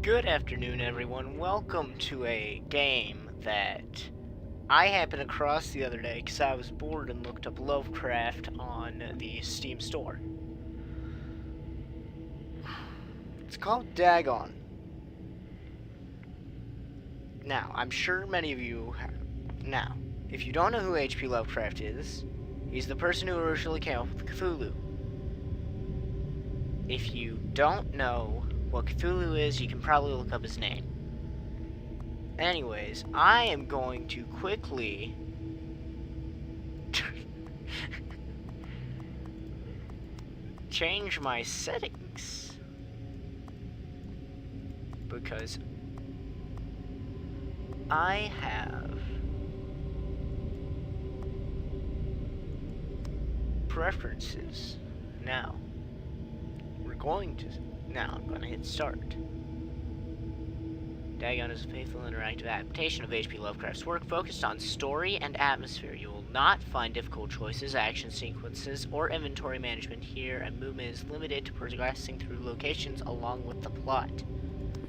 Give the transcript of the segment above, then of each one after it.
Good afternoon, everyone. Welcome to a game that I happened across the other day because I was bored and looked up Lovecraft on the Steam store. It's called Dagon. Now, I'm sure many of you have. Now, if you don't know who H.P. Lovecraft is, he's the person who originally came up with Cthulhu. If you don't know what Cthulhu is, you can probably look up his name. Anyways, I am going to quickly change my settings because I have preferences. Now, I'm going to hit start. Dagon is a faithful interactive adaptation of H.P. Lovecraft's work focused on story and atmosphere. You will not find difficult choices, action sequences, or inventory management here, and movement is limited to progressing through locations along with the plot.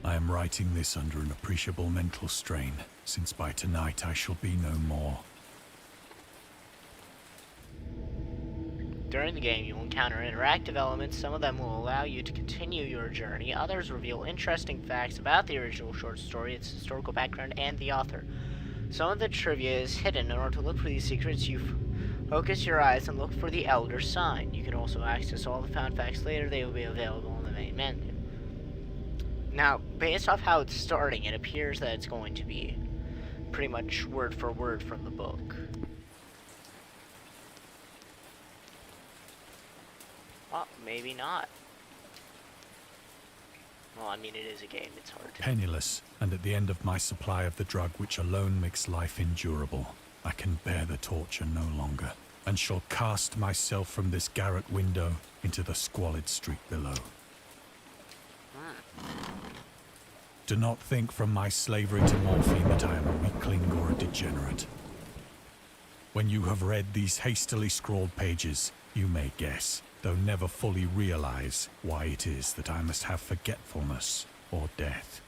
I am writing this under an appreciable mental strain, since by tonight I shall be no more. During the game, you will encounter interactive elements. Some of them will allow you to continue your journey. Others reveal interesting facts about the original short story, its historical background, and the author. Some of the trivia is hidden. In order to look for these secrets, you focus your eyes and look for the Elder Sign. You can also access all the found facts later. They will be available in the main menu. Now, based off how it's starting, it appears that it's going to be pretty much word for word from the book. Well, maybe not. Well, I mean, it is a game, it's hard to... Penniless, and at the end of my supply of the drug which alone makes life endurable, I can bear the torture no longer, and shall cast myself from this garret window into the squalid street below. Do not think from my slavery to morphine that I am a weakling or a degenerate. When you have read these hastily scrawled pages, you may guess, though never fully realize, why it is that I must have forgetfulness or death.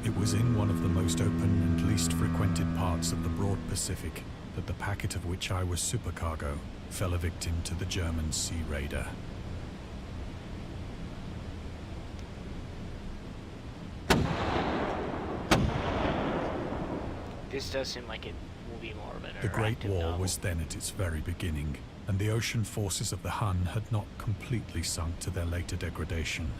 It was in one of the most open and least frequented parts of the broad Pacific that the packet of which I was supercargo fell a victim to the German sea raider. This does seem like it will be more of an The Great interactive War novel. was then at its very beginning, and the ocean forces of the Hun had not completely sunk to their later degradation.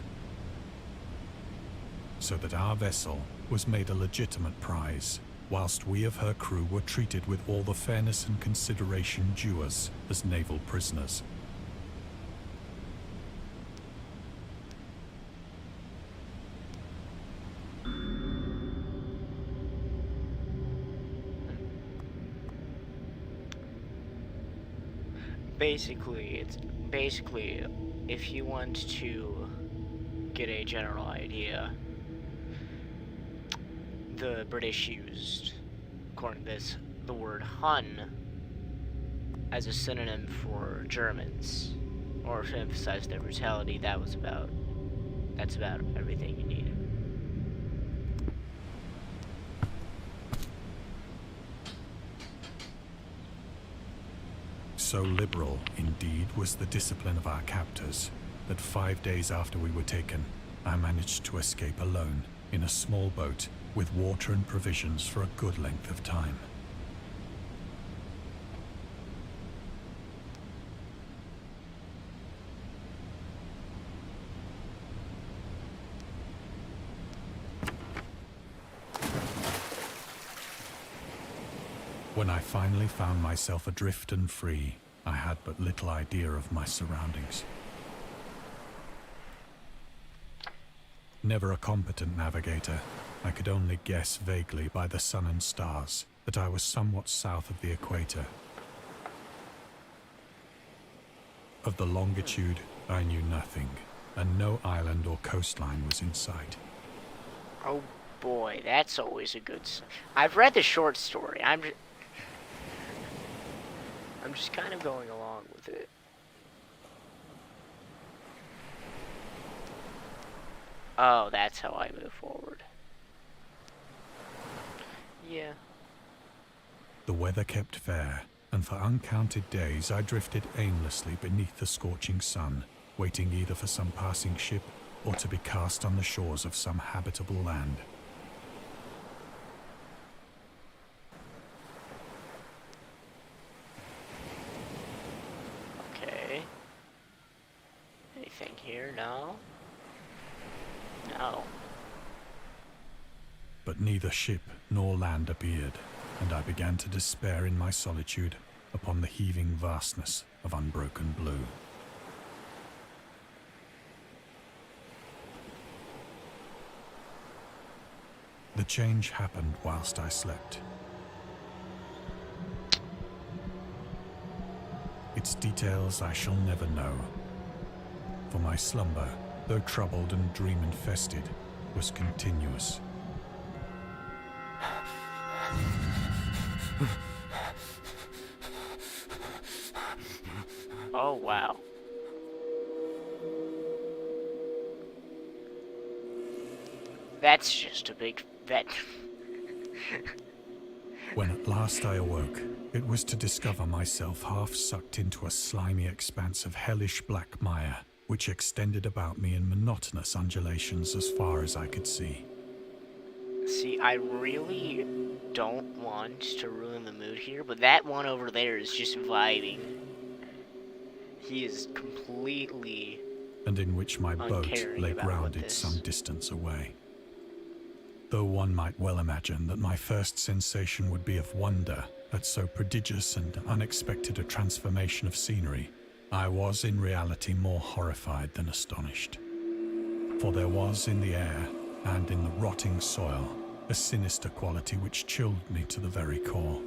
So that our vessel was made a legitimate prize, whilst we of her crew were treated with all the fairness and consideration due us as naval prisoners. Basically, if you want to get a general idea, the British used, according to this, the word Hun as a synonym for Germans, or to emphasize their brutality. That's about everything you need. So liberal, indeed, was the discipline of our captors, that 5 days after we were taken, I managed to escape alone, in a small boat, with water and provisions for a good length of time. When I finally found myself adrift and free, I had but little idea of my surroundings. Never a competent navigator, I could only guess vaguely by the sun and stars that I was somewhat south of the equator. Of the longitude, I knew nothing, and no island or coastline was in sight. Oh boy, that's always a good sign. I've read the short story. I'm just kind of going along wrong with it. Oh, that's how I move forward. Yeah. The weather kept fair, and for uncounted days I drifted aimlessly beneath the scorching sun, waiting either for some passing ship or to be cast on the shores of some habitable land. Okay. Anything here? No? No. But neither ship nor land appeared, and I began to despair in my solitude upon the heaving vastness of unbroken blue. The change happened whilst I slept. Its details I shall never know, for my slumber, though troubled and dream-infested, was continuous. Oh, wow. That's just a big... When at last I awoke, it was to discover myself half sucked into a slimy expanse of hellish black mire, which extended about me in monotonous undulations as far as I could see. See, I really don't want to ruin the mood here, but that one over there is just vibing. He is completely And in which my boat uncaring lay about grounded this. some distance away. Though one might well imagine that my first sensation would be of wonder at so prodigious and unexpected a transformation of scenery, I was in reality more horrified than astonished. For there was in the air and in the rotting soil a sinister quality which chilled me to the very core.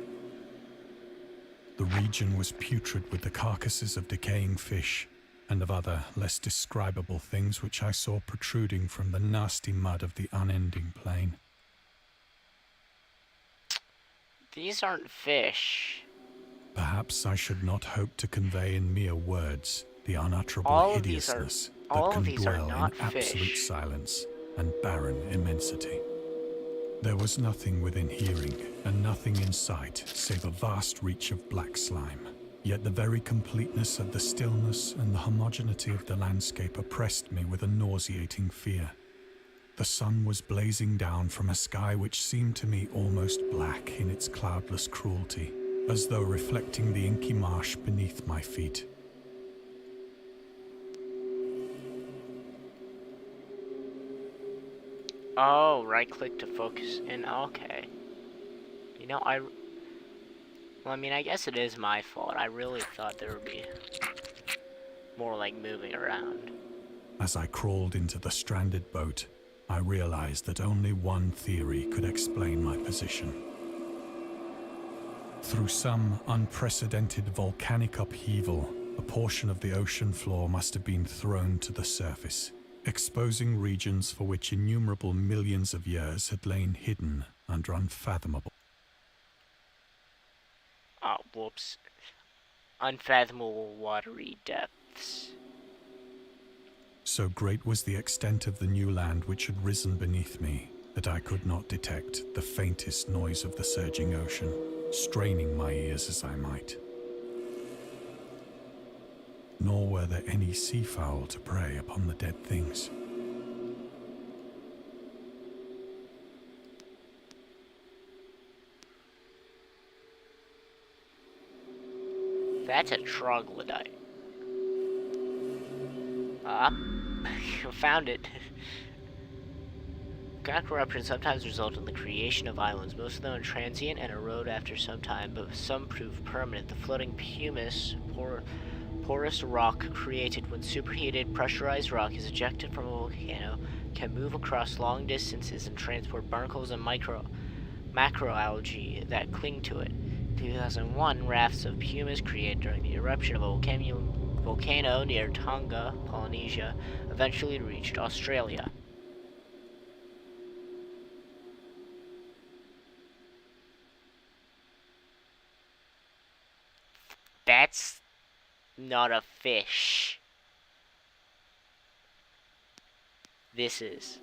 The region was putrid with the carcasses of decaying fish and of other less describable things which I saw protruding from the nasty mud of the unending plain. These aren't fish. Perhaps I should not hope to convey in mere words the unutterable All of these are- hideousness all that of can these are dwell not in absolute fish. silence and barren immensity. There was nothing within hearing and nothing in sight save a vast reach of black slime. Yet the very completeness of the stillness and the homogeneity of the landscape oppressed me with a nauseating fear. The sun was blazing down from a sky which seemed to me almost black in its cloudless cruelty, as though reflecting the inky marsh beneath my feet. Oh, right click to focus in. Okay. You know, well, I mean, I guess it is my fault. I really thought there would be more like moving around. As I crawled into the stranded boat, I realized that only one theory could explain my position. Through some unprecedented volcanic upheaval, a portion of the ocean floor must have been thrown to the surface, exposing regions for which innumerable millions of years had lain hidden under unfathomable. Oh, whoops. Unfathomable watery depths. So great was the extent of the new land which had risen beneath me that I could not detect the faintest noise of the surging ocean, straining my ears as I might. Nor were there any seafowl to prey upon the dead things. That's a troglodyte. Found it. Volcanic eruptions sometimes result in the creation of islands. Most of them are transient and erode after some time, but some prove permanent. The floating pumice, porous rock created when superheated, pressurized rock is ejected from a volcano, can move across long distances and transport barnacles and macroalgae that cling to it. In 2001, rafts of pumice created during the eruption of a volcano near Tonga, Polynesia, eventually reached Australia. That's not a fish. This is.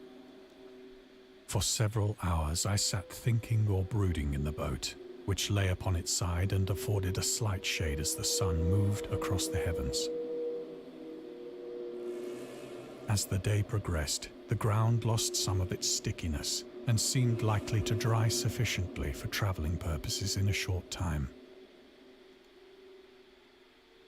For several hours I sat thinking or brooding in the boat, which lay upon its side and afforded a slight shade as the sun moved across the heavens. As the day progressed, the ground lost some of its stickiness and seemed likely to dry sufficiently for traveling purposes in a short time.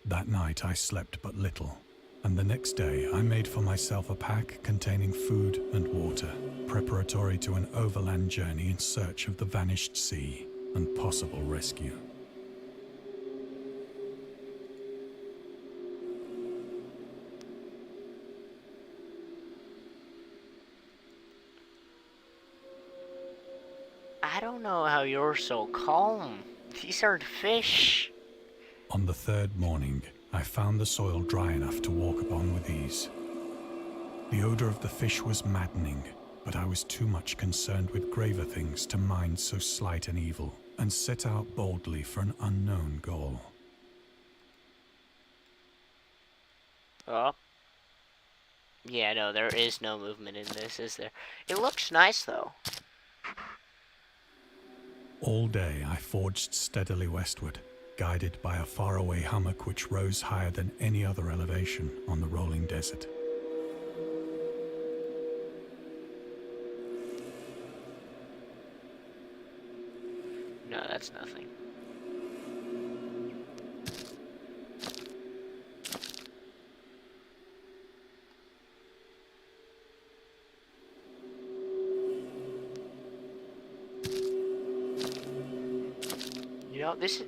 That night I slept but little, and the next day I made for myself a pack containing food and water, preparatory to an overland journey in search of the vanished sea and possible rescue. I don't know how you're so calm. These aren't fish. On the third morning, I found the soil dry enough to walk upon with ease. The odor of the fish was maddening, but I was too much concerned with graver things to mind so slight an evil, and set out boldly for an unknown goal. Oh. Yeah, no, there is no movement in this, is there? It looks nice, though. All day I forged steadily westward, guided by a faraway hummock which rose higher than any other elevation on the rolling desert. No, that's nothing. You know, this is...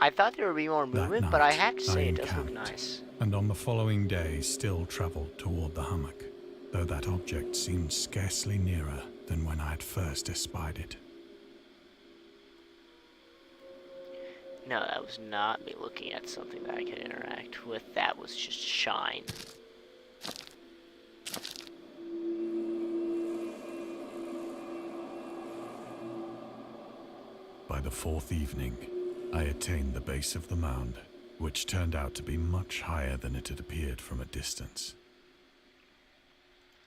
I thought there would be more movement, but I have to say it does look nice. And on the following day still travelled toward the hummock, though that object seemed scarcely nearer than when I had first espied it. No, that was not me looking at something that I could interact with. That was just shine. By the fourth evening, I attained the base of the mound, which turned out to be much higher than it had appeared from a distance.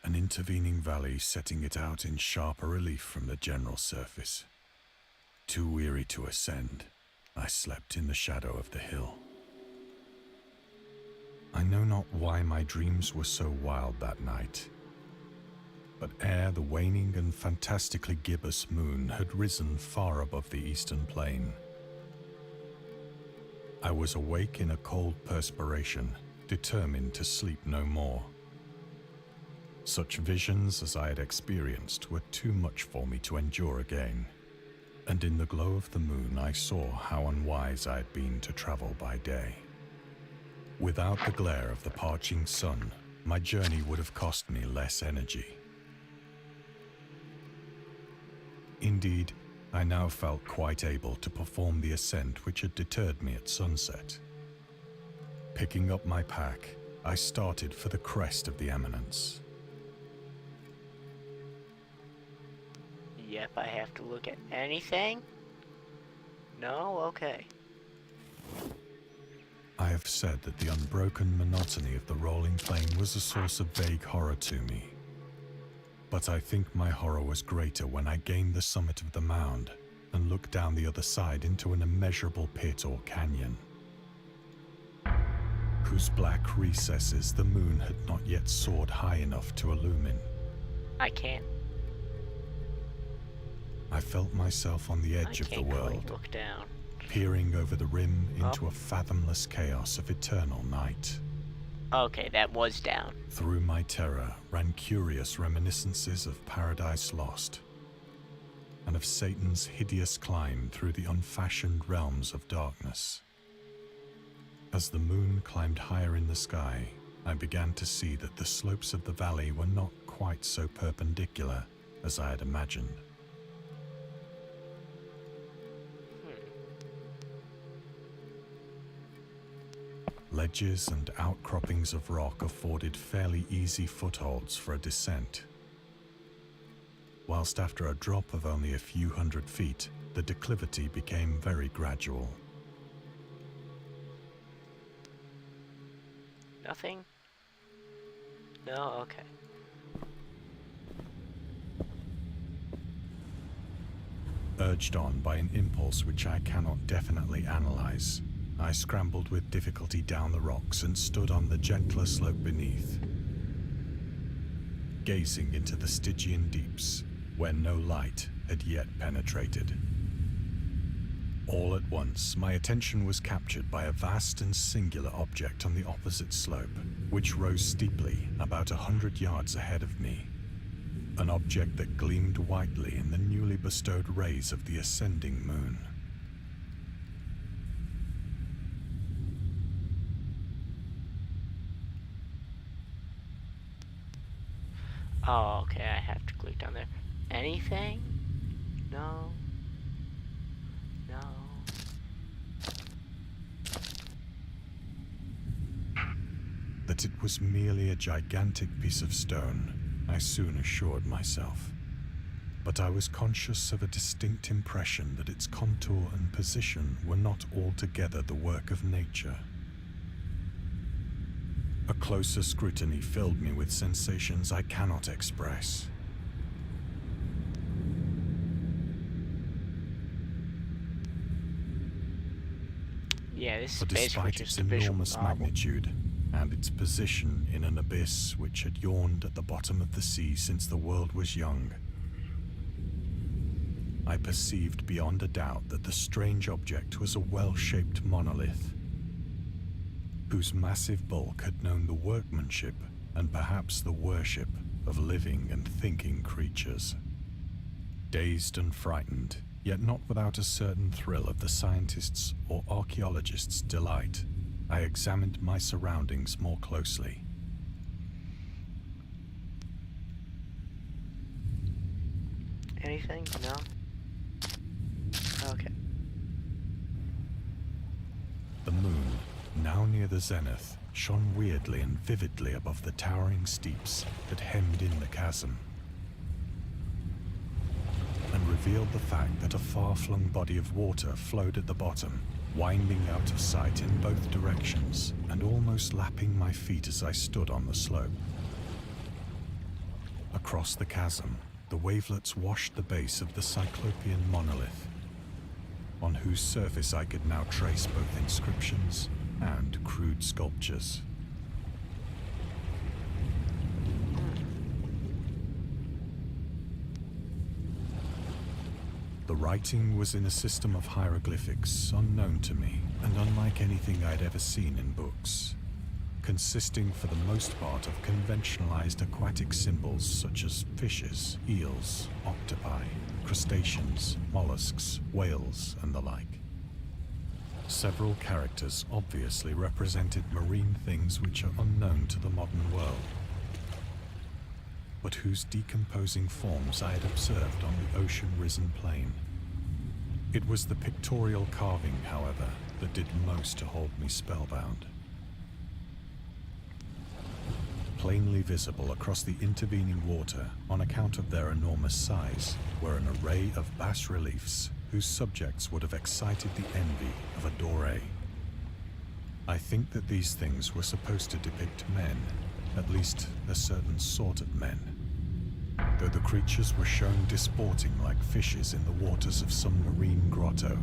An intervening valley setting it out in sharper relief from the general surface. Too weary to ascend, I slept in the shadow of the hill. I know not why my dreams were so wild that night, but ere the waning and fantastically gibbous moon had risen far above the eastern plain, I was awake in a cold perspiration, determined to sleep no more. Such visions as I had experienced were too much for me to endure again, and in the glow of the moon I saw how unwise I had been to travel by day. Without the glare of the parching sun, my journey would have cost me less energy. Indeed, I now felt quite able to perform the ascent which had deterred me at sunset. Picking up my pack, I started for the crest of the eminence. Yep, I have to look at anything? No? Okay. I have said that the unbroken monotony of the rolling plain was a source of vague horror to me. But I think my horror was greater when I gained the summit of the mound and looked down the other side into an immeasurable pit or canyon, whose black recesses the moon had not yet soared high enough to illumine. I can't. I felt myself on the edge of the world, Look down. peering over the rim into a fathomless chaos of eternal night. Okay, that was down. Through my terror ran curious reminiscences of Paradise Lost, and of Satan's hideous climb through the unfashioned realms of darkness. As the moon climbed higher in the sky, I began to see that the slopes of the valley were not quite so perpendicular as I had imagined. Ledges and outcroppings of rock afforded fairly easy footholds for a descent, whilst after a drop of only a few hundred feet, the declivity became very gradual. Nothing? No? Okay. Urged on by an impulse which I cannot definitely analyze, I scrambled with difficulty down the rocks and stood on the gentler slope beneath, gazing into the Stygian deeps where no light had yet penetrated. All at once, my attention was captured by a vast and singular object on the opposite slope, which rose steeply about 100 yards ahead of me. An object that gleamed whitely in the newly bestowed rays of the ascending moon. Oh, okay, I have to click down there. Anything? No. No. That it was merely a gigantic piece of stone, I soon assured myself. But I was conscious of a distinct impression that its contour and position were not altogether the work of nature. A closer scrutiny filled me with sensations I cannot express. Yeah, this is For basically despite its just a visual enormous novel. magnitude and its position in an abyss which had yawned at the bottom of the sea since the world was young, I perceived beyond a doubt that the strange object was a well-shaped monolith, whose massive bulk had known the workmanship and perhaps the worship of living and thinking creatures. Dazed and frightened, yet not without a certain thrill of the scientist's or archaeologist's delight, I examined my surroundings more closely. Anything? No? Okay. The moon, now near the zenith, shone weirdly and vividly above the towering steeps that hemmed in the chasm, and revealed the fact that a far-flung body of water flowed at the bottom, winding out of sight in both directions and almost lapping my feet as I stood on the slope. Across the chasm, the wavelets washed the base of the Cyclopean monolith, on whose surface I could now trace both inscriptions and crude sculptures. The writing was in a system of hieroglyphics unknown to me and unlike anything I'd ever seen in books, consisting for the most part of conventionalized aquatic symbols such as fishes, eels, octopi, crustaceans, mollusks, whales, and the like. Several characters obviously represented marine things which are unknown to the modern world, but whose decomposing forms I had observed on the ocean-risen plain. It was the pictorial carving, however, that did most to hold me spellbound. Plainly visible across the intervening water, on account of their enormous size, were an array of bas-reliefs whose subjects would have excited the envy of a Doré. I think that these things were supposed to depict men, at least a certain sort of men, though the creatures were shown disporting like fishes in the waters of some marine grotto,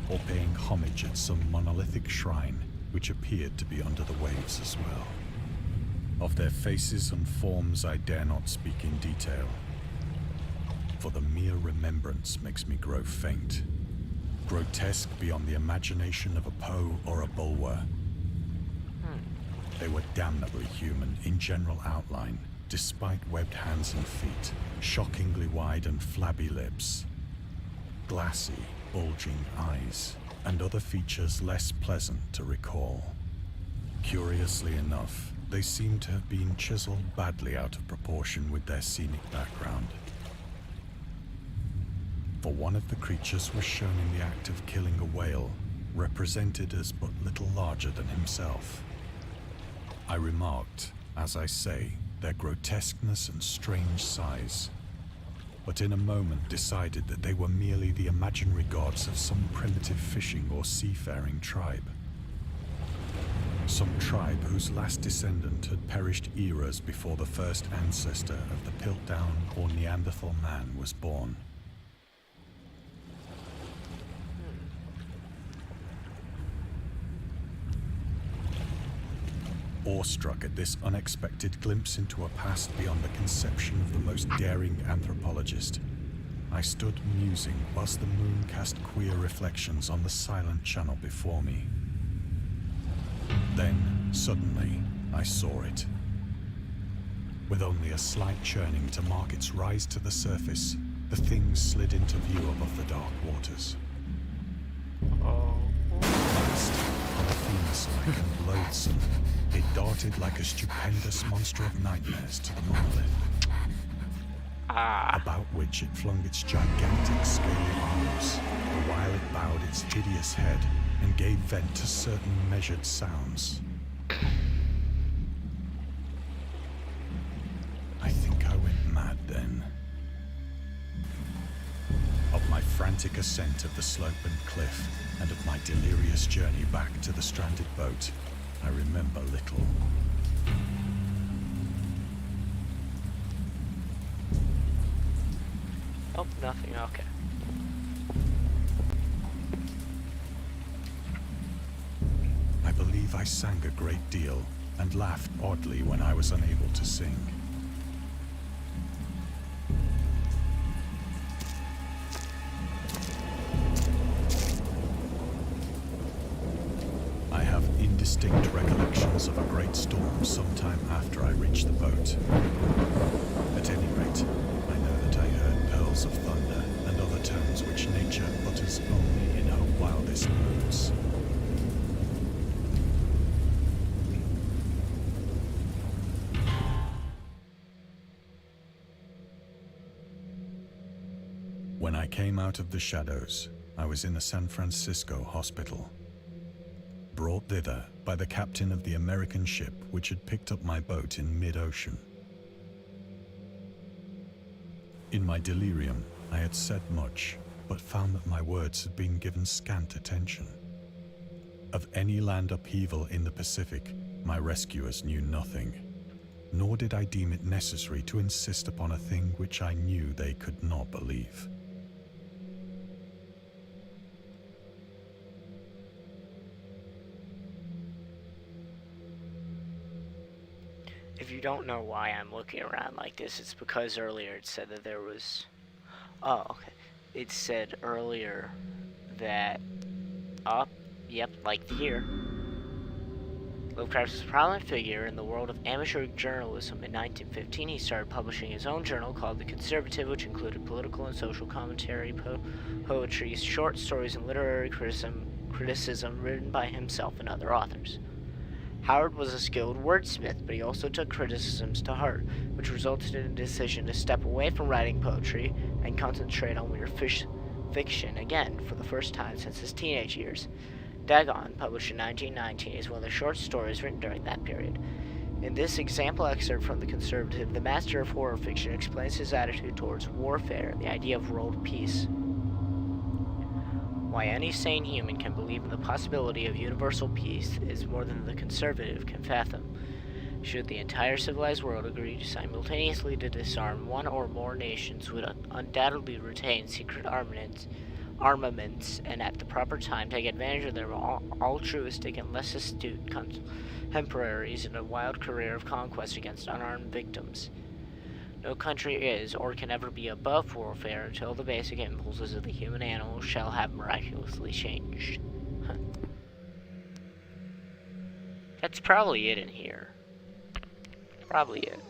or paying homage at some monolithic shrine which appeared to be under the waves as well. Of their faces and forms I dare not speak in detail, for the mere remembrance makes me grow faint, grotesque beyond the imagination of a Poe or a Bulwer. They were damnably human in general outline, despite webbed hands and feet, shockingly wide and flabby lips, glassy, bulging eyes, and other features less pleasant to recall. Curiously enough, they seemed to have been chiseled badly out of proportion with their scenic background. For one of the creatures was shown in the act of killing a whale, represented as but little larger than himself. I remarked, as I say, their grotesqueness and strange size, but in a moment decided that they were merely the imaginary gods of some primitive fishing or seafaring tribe. Some tribe whose last descendant had perished eras before the first ancestor of the Piltdown or Neanderthal man was born. Awestruck at this unexpected glimpse into a past beyond the conception of the most daring anthropologist, I stood musing whilst the moon cast queer reflections on the silent channel before me. Then, suddenly, I saw it. With only a slight churning to mark its rise to the surface, the thing slid into view above the dark waters. Vast, polyphemus-like and loathsome, it darted like a stupendous monster of nightmares to the monolith, about which it flung its gigantic scaly arms, while it bowed its hideous head and gave vent to certain measured sounds. I think I went mad then. Of my frantic ascent of the slope and cliff, and of my delirious journey back to the stranded boat, I remember little. Oh, nothing, okay. I believe I sang a great deal and laughed oddly when I was unable to sing. I have indistinct recollections of a great storm sometime after I reached the boat. At any rate, I know that I heard pearls of thunder and other tones which nature utters only in her wildest moods. When I came out of the shadows, I was in a San Francisco hospital, brought thither by the captain of the American ship which had picked up my boat in mid-ocean. In my delirium, I had said much, but found that my words had been given scant attention. Of any land upheaval in the Pacific, my rescuers knew nothing, nor did I deem it necessary to insist upon a thing which I knew they could not believe. If you don't know why I'm looking around like this, it's because earlier it said that there was... Oh, okay. It said earlier that like here, Lovecraft was a prominent figure in the world of amateur journalism. In 1915, he started publishing his own journal called The Conservative, which included political and social commentary, poetry, short stories, and literary criticism written by himself and other authors. Howard was a skilled wordsmith, but he also took criticisms to heart, which resulted in a decision to step away from writing poetry and concentrate on weird fiction again for the first time since his teenage years. Dagon, published in 1919, is one of the short stories written during that period. In this example excerpt from The Conservative, the master of horror fiction explains his attitude towards warfare and the idea of world peace. Why any sane human can believe in the possibility of universal peace is more than the Conservative can fathom. Should the entire civilized world agree to simultaneously to disarm one or more nations would undoubtedly retain secret armaments and at the proper time take advantage of their altruistic and less astute contemporaries in a wild career of conquest against unarmed victims. No country is or can ever be above warfare until the basic impulses of the human animal shall have miraculously changed. That's probably it in here. Probably it.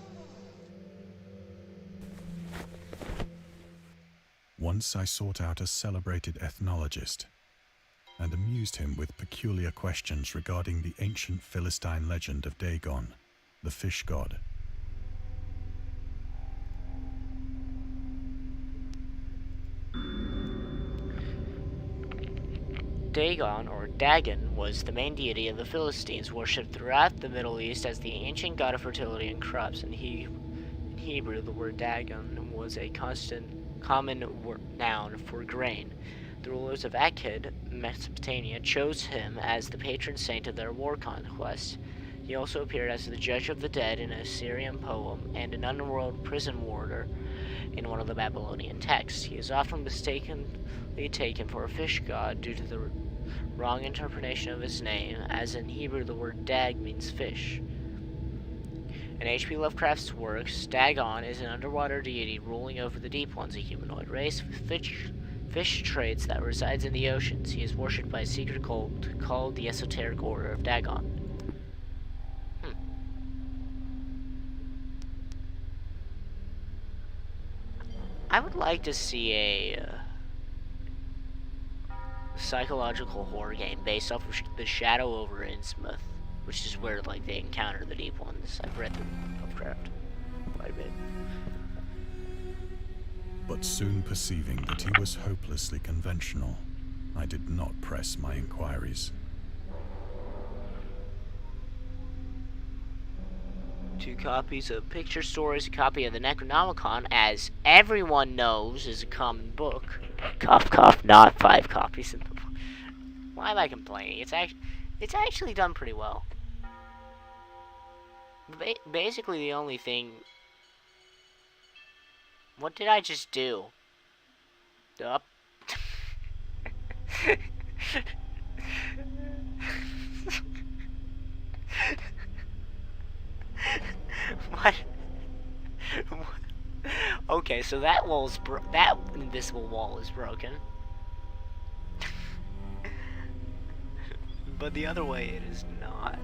Once I sought out a celebrated ethnologist and amused him with peculiar questions regarding the ancient Philistine legend of Dagon, the fish god. Dagon, or Dagon, was the main deity of the Philistines, worshipped throughout the Middle East as the ancient god of fertility and crops. In Hebrew, the word Dagon was a common noun for grain. The rulers of Akkad, Mesopotamia, chose him as the patron saint of their war conquest. He also appeared as the judge of the dead in a Syrian poem and an underworld prison warder in one of the Babylonian texts. He is often mistakenly taken for a fish god due to the wrong interpretation of his name, as in Hebrew the word dag means fish. In H.P. Lovecraft's works, Dagon is an underwater deity ruling over the Deep Ones, a humanoid race with fish traits that resides in the oceans. He is worshipped by a secret cult called the Esoteric Order of Dagon. I would like to see a psychological horror game based off of the Shadow over Innsmouth, which is where like they encounter the Deep Ones. I've read through Lovecraft quite a bit. But soon perceiving that he was hopelessly conventional, I did not press my inquiries. 2 copies of Picture Stories, a copy of the Necronomicon, as everyone knows is a common book. Cough, cough, not 5 copies in the book. Why am I complaining? It's actually done pretty well. Basically, the only thing... What did I just do? Up. What? Okay, so that wall's that invisible wall is broken. But the other way it is not.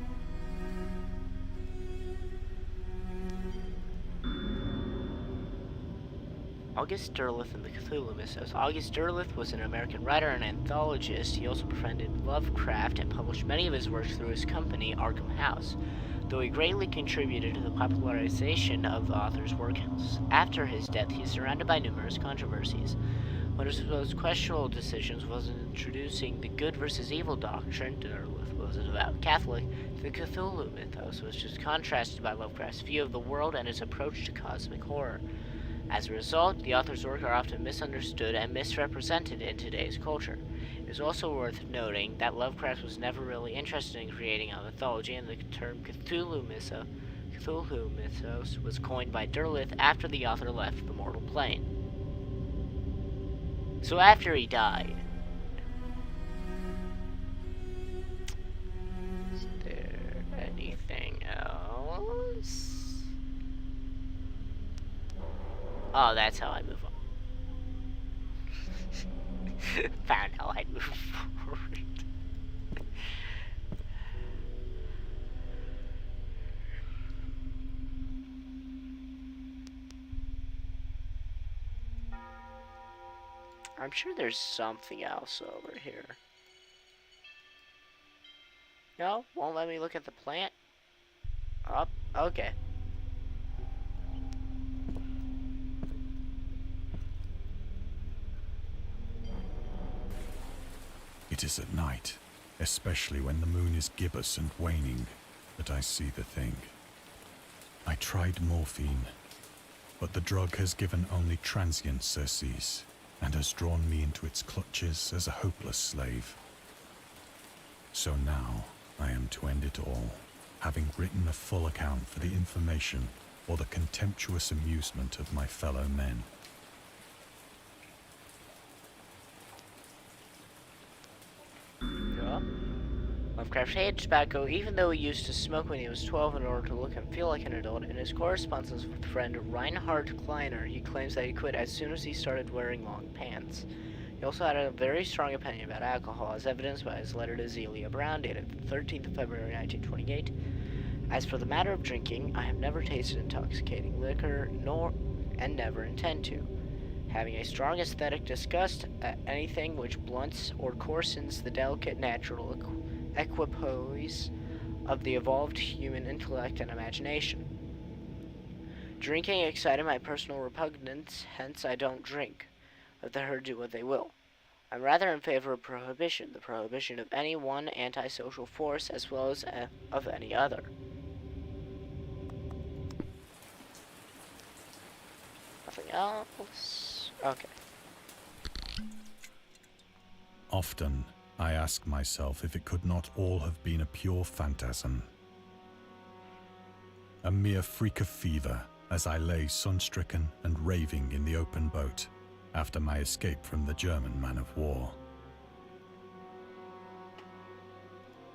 August Derleth and the Cthulhu Mythos. August Derleth was an American writer and anthologist. He also befriended Lovecraft and published many of his works through his company, Arkham House, though he greatly contributed to the popularization of the author's works. After his death, he is surrounded by numerous controversies. One of his most questionable decisions was in introducing the good versus evil doctrine. Derleth was a devout Catholic. The Cthulhu Mythos was just contrasted by Lovecraft's view of the world and his approach to cosmic horror. As a result, the author's works are often misunderstood and misrepresented in today's culture. It is also worth noting that Lovecraft was never really interested in creating a mythology, and the term Cthulhu Mythos was coined by Derleth after the author left the mortal plane. So after he died, is there anything else? Oh, that's how I move on. Found how I move forward. I'm sure there's something else over here. No? Won't let me look at the plant? Oh, okay. It is at night, especially when the moon is gibbous and waning, that I see the thing. I tried morphine, but the drug has given only transient surcease, and has drawn me into its clutches as a hopeless slave. So now I am to end it all, having written a full account for the information or the contemptuous amusement of my fellow men. Lovecraft hated tobacco, even though he used to smoke when he was 12 in order to look and feel like an adult. In his correspondence with friend Reinhard Kleiner, he claims that he quit as soon as he started wearing long pants. He also had a very strong opinion about alcohol, as evidenced by his letter to Zelia Brown, dated the 13th of February 1928. As for the matter of drinking, I have never tasted intoxicating liquor, and never intend to. Having a strong aesthetic disgust at anything which blunts or coarsens the delicate natural equipoise of the evolved human intellect and imagination. Drinking excited my personal repugnance, hence I don't drink. Let the herd do what they will. I'm rather in favor of prohibition, the prohibition of any one antisocial force as well as of any other. Nothing else? Okay. Often, I ask myself if it could not all have been a pure phantasm. A mere freak of fever as I lay sun-stricken and raving in the open boat after my escape from the German man-of-war.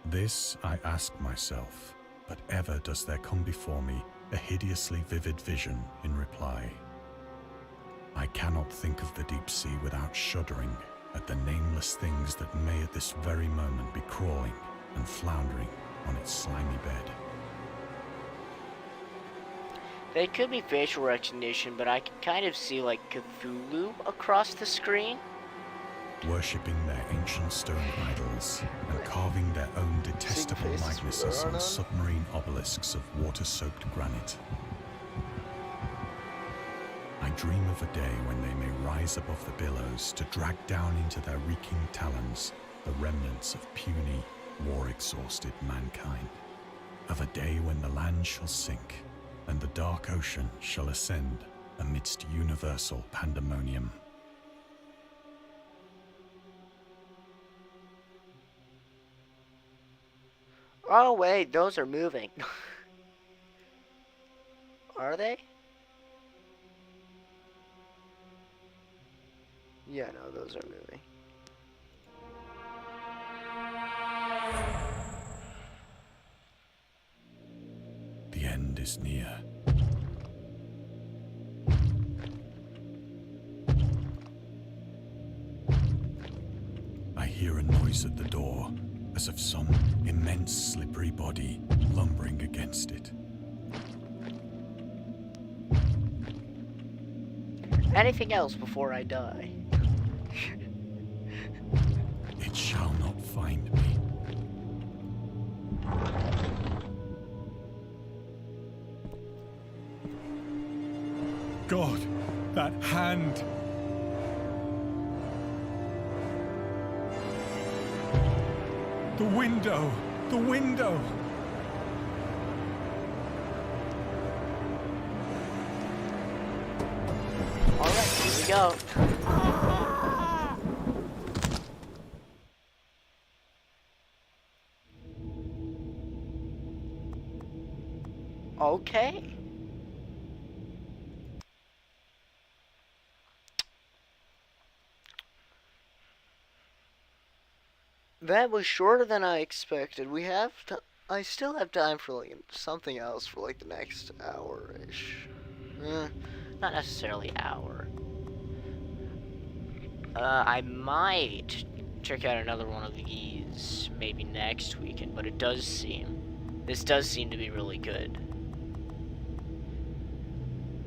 This I ask myself, but ever does there come before me a hideously vivid vision in reply. I cannot think of the deep sea without shuddering at the nameless things that may at this very moment be crawling and floundering on its slimy bed. They could be facial recognition, but I can kind of see like Cthulhu across the screen. Worshipping their ancient stone idols and carving their own detestable likenesses on submarine obelisks of water-soaked granite. I dream of a day when they may rise above the billows to drag down into their reeking talons the remnants of puny, war-exhausted mankind. Of a day when the land shall sink and the dark ocean shall ascend amidst universal pandemonium. Oh wait, those are moving. Are they? Yeah, no, those are moving. The end is near. I hear a noise at the door, as of some immense slippery body lumbering against it. Anything else before I die? It shall not find me. God, that hand! The window! The window! Alright, here we go. Okay. That was shorter than I expected. I still have time for like something else for like the next hour-ish. Not necessarily hour. I might check out another one of these maybe next weekend, but this does seem to be really good.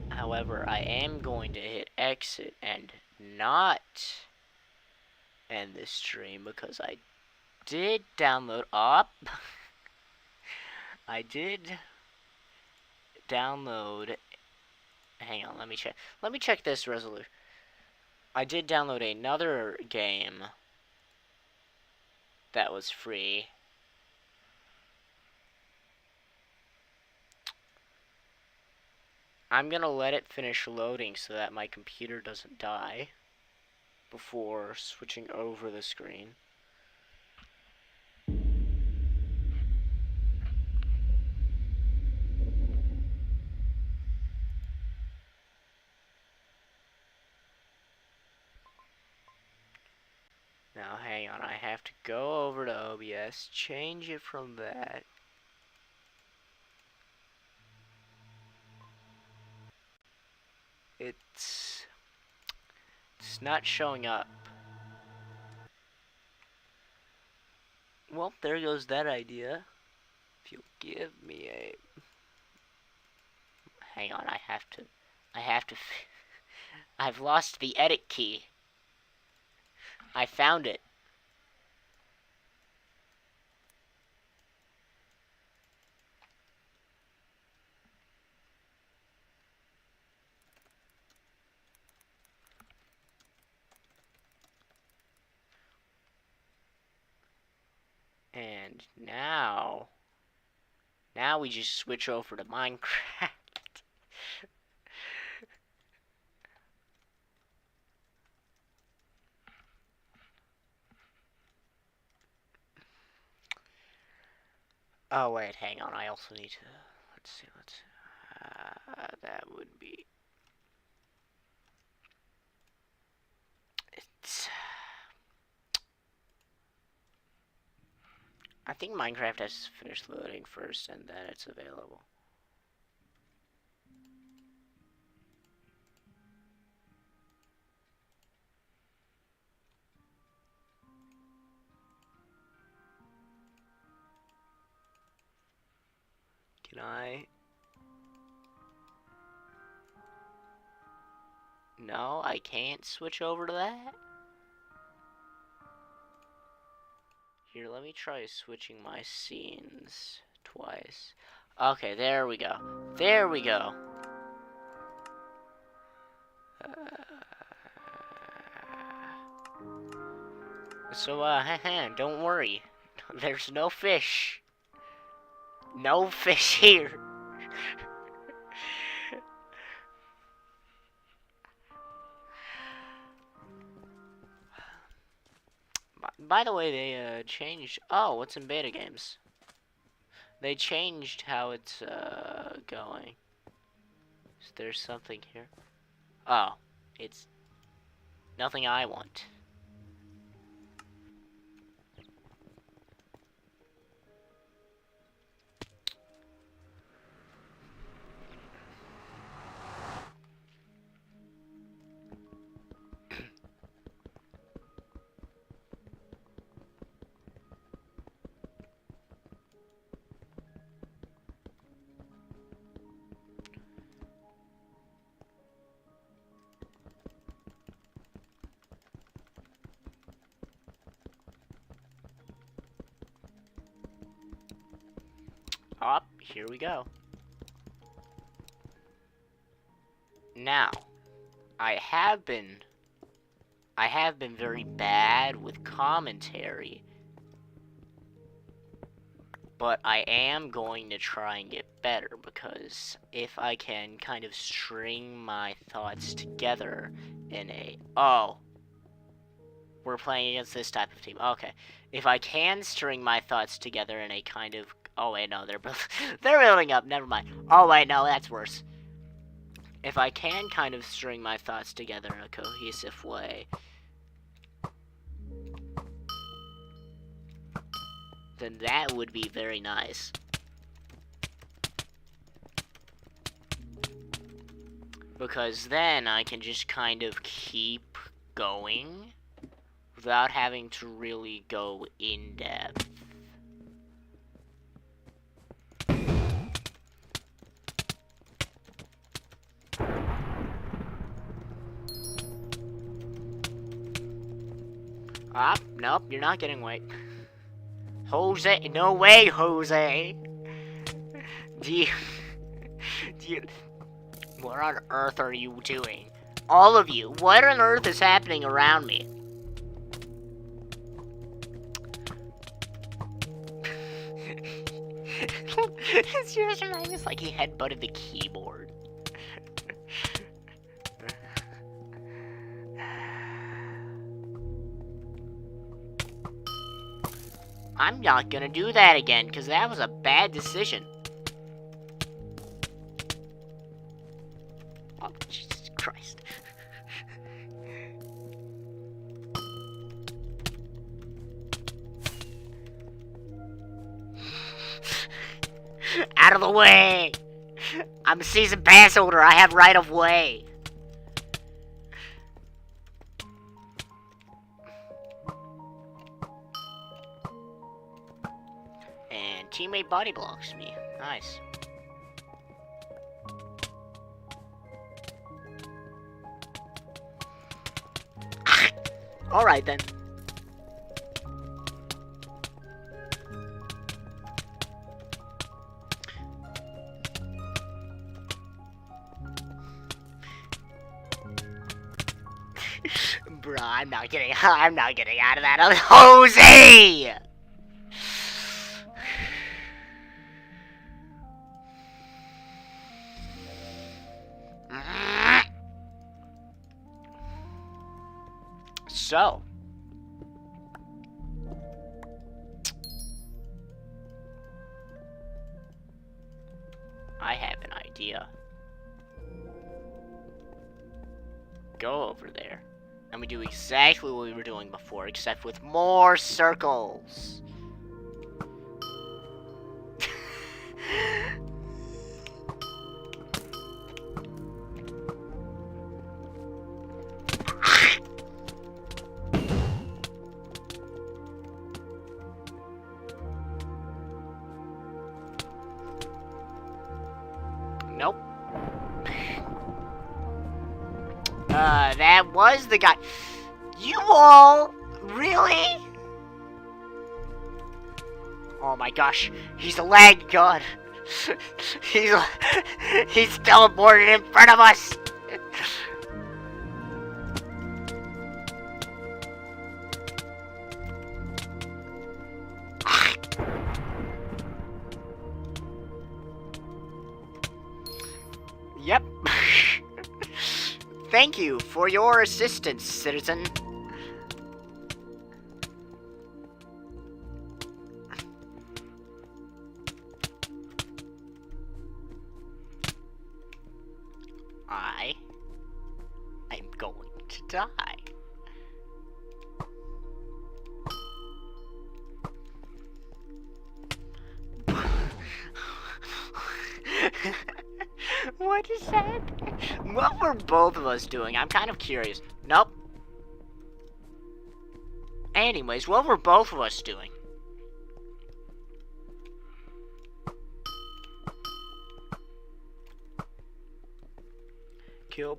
However, I am going to hit exit and not end this stream because I did download I did download. Hang on, let me check. Let me check this resolution. I did download another game that was free. I'm gonna let it finish loading so that my computer doesn't die before switching over the screen. Now hang on, I have to go over to OBS, change it from that. It's not showing up. Well, there goes that idea. If you'll give me a... Hang on, I have to I've lost the edit key. I found it. And now we just switch over to Minecraft. Oh wait, hang on. I also need to. Let's see. That would be. It's. I think Minecraft has to finish loading first, and then it's available. Can I? No, I can't switch over to that. Here, let me try switching my scenes twice. Okay, there we go. There we go. Don't worry. There's no fish. No fish here. By the way, they changed. Oh, what's in beta games? They changed how it's going. Is there something here? Oh, it's nothing I want. Up, here we go. Now, I have been very bad with commentary, but I am going to try and get better, because if I can kind of string my thoughts together in a, oh, we're playing against this type of team. Okay, if I can string my thoughts together in a kind of, oh wait, no, they're building up. Never mind. Oh wait, no, that's worse. If I can kind of string my thoughts together in a cohesive way, then that would be very nice. Because then I can just kind of keep going without having to really go in depth. Ah, nope, you're not getting white. Jose, no way, Jose. Do you, what on earth are you doing? All of you, what on earth is happening around me? It's just it's like he headbutted the keyboard. I'm not gonna do that again, because that was a bad decision. Oh, Jesus Christ. Out of the way! I'm a season pass holder, I have right of way. And teammate body blocks me. Nice. Alright then. Bruh, I'm not getting out of that. Jose! So, idea. Go over there. And we do exactly what we were doing before, except with more circles. Nope. That was the guy. You all? Really? Oh my gosh, he's a lag god. He's teleported in front of us. Yep. Thank you for your assistance, citizen. I'm going to die. What is that? What were both of us doing? I'm kind of curious. Nope. Anyways, what were both of us doing? Kill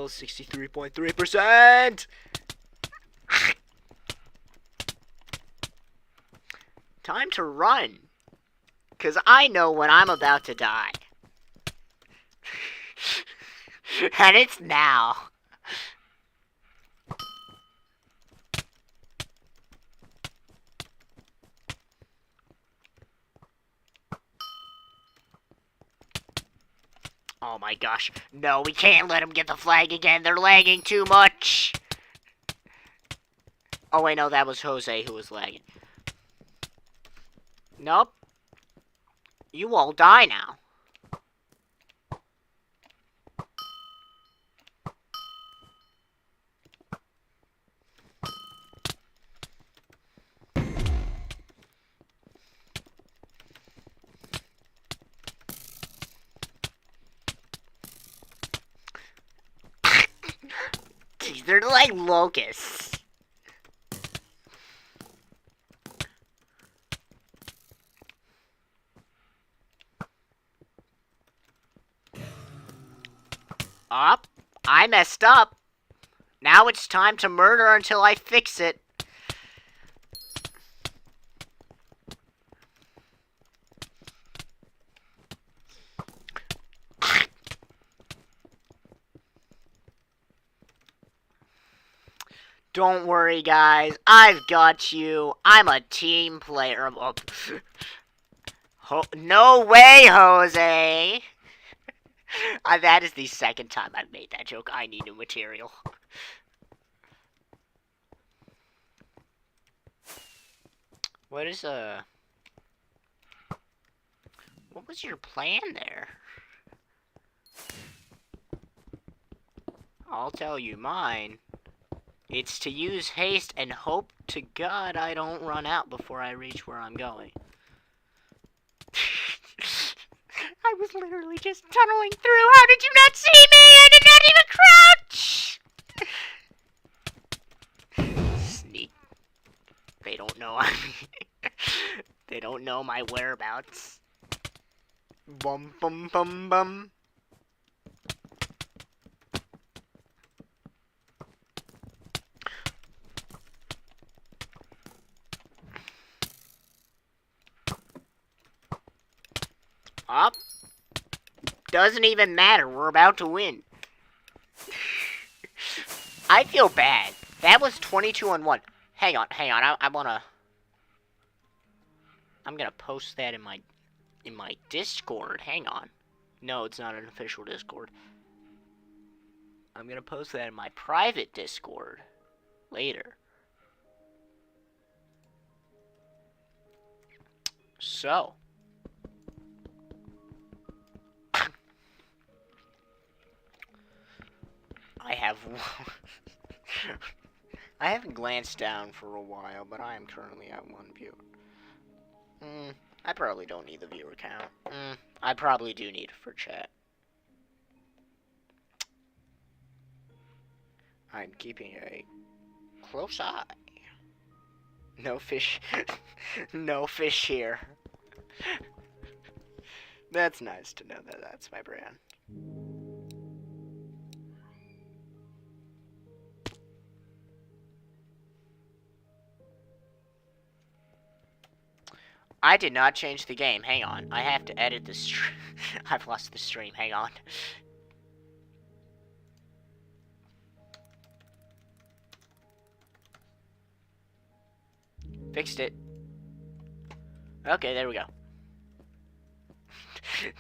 63.3%. Time to run. 'Cause I know when I'm about to die. And it's now. Oh my gosh. No, we can't let them get the flag again. They're lagging too much. Oh wait, no, that was Jose who was lagging. Nope. You all die now. Jeez, they're like locusts. Up. I messed up. Now it's time to murder until I fix it. Don't worry, guys. I've got you. I'm a team player. No way, Jose. That is the second time I've made that joke. I need new material. What is what was your plan there? I'll tell you mine. It's to use haste and hope to God I don't run out before I reach where I'm going. I was literally just tunneling through. How did you not see me? I did not even crouch! Sneak. They don't know they don't know my whereabouts. Bum bum bum bum. Up. Doesn't even matter. We're about to win. I feel bad. That was 22-1. Hang on. I'm gonna post that in my Discord. Hang on. No, it's not an official Discord. I'm gonna post that in my private Discord later. So. I haven't glanced down for a while, but I am currently at 1 viewer. I probably don't need the viewer count. I probably do need it for chat. I'm keeping a close eye. No fish. No fish here. That's nice to know that that's my brand. I did not change the game. Hang on. I have to edit the stream. I've lost the stream. Hang on. Fixed it. Okay, there we go.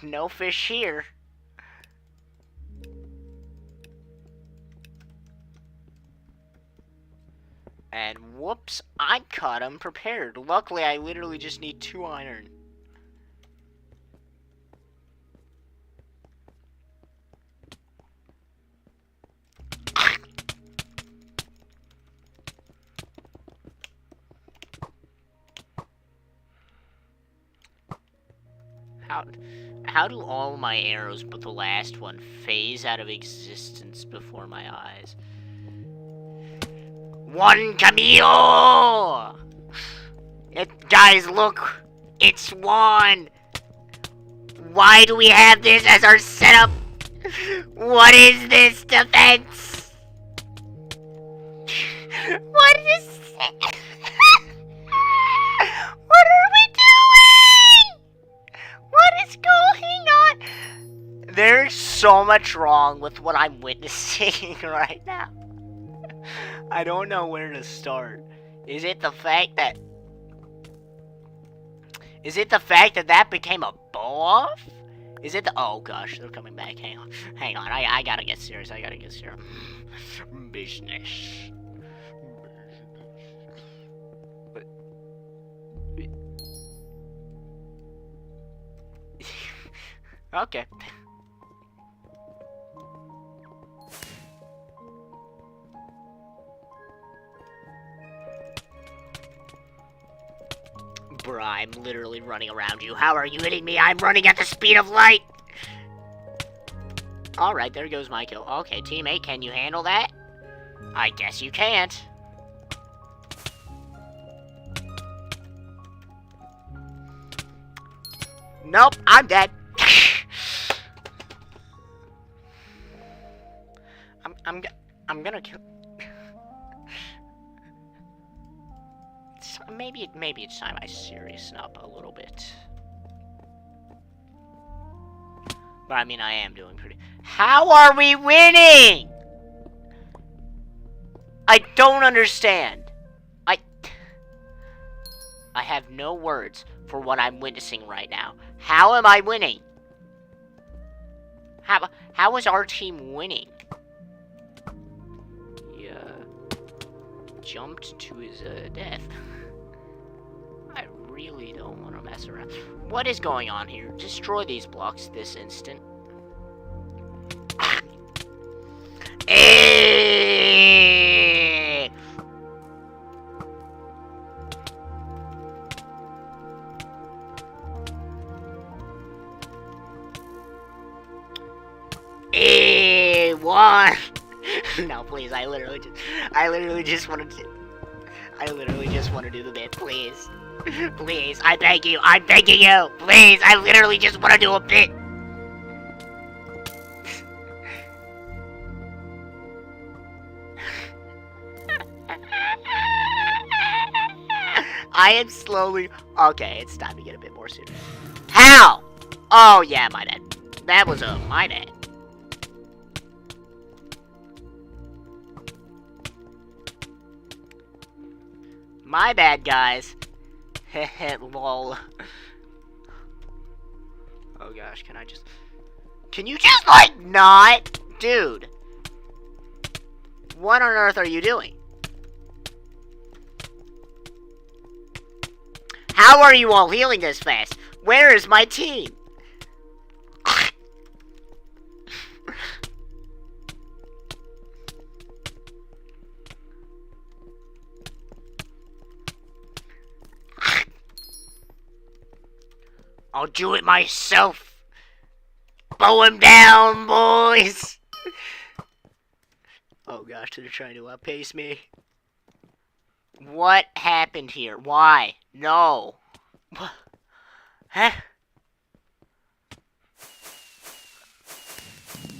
No fish here. And whoops, I caught him prepared. Luckily, I literally just need 2 iron. How do all my arrows but the last one phase out of existence before my eyes? One Camille! Guys, look! It's one! Why do we have this as our setup? What is this defense? What is this? What are we doing? What is going on? There's so much wrong with what I'm witnessing right now. I don't know where to start. Is it the fact that that became a bow-off? Is it the... Oh gosh, they're coming back. Hang on. I gotta get serious. Business. Okay. Bruh, I'm literally running around you. How are you hitting me? I'm running at the speed of light! Alright, there goes my kill. Okay, teammate, can you handle that? I guess you can't. Nope, I'm dead. I'm gonna kill... Maybe it's time I seriously up a little bit. But I mean, I am doing pretty... How are we winning? I don't understand. I have no words for what I'm witnessing right now. How am I winning? How is our team winning? He jumped to his death. I really don't want to mess around. What is going on here? Destroy these blocks this instant. One. No, please. I literally just want to do the bit, please. Please, I beg you. I'm begging you. Please, I literally just want to do a bit. I am slowly... Okay, it's time to get a bit more serious. How? Oh, yeah, my bad. That was my bad. My bad, guys. Heh lol. Oh gosh, can you just, like, not? Dude. What on earth are you doing? How are you all healing this fast? Where is my team? I'll do it myself. Bow him down, boys. Oh gosh, they're trying to outpace me. What happened here? Why? No. Huh?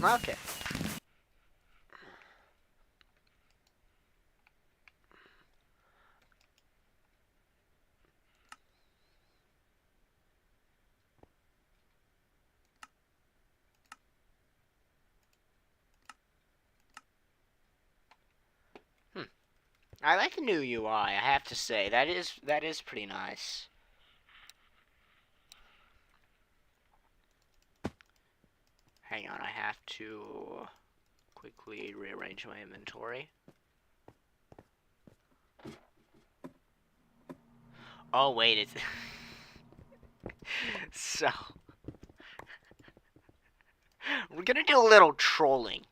Okay. I like the new UI, I have to say. That is pretty nice. Hang on, I have to quickly rearrange my inventory. Oh wait, it's so we're gonna do a little trolling.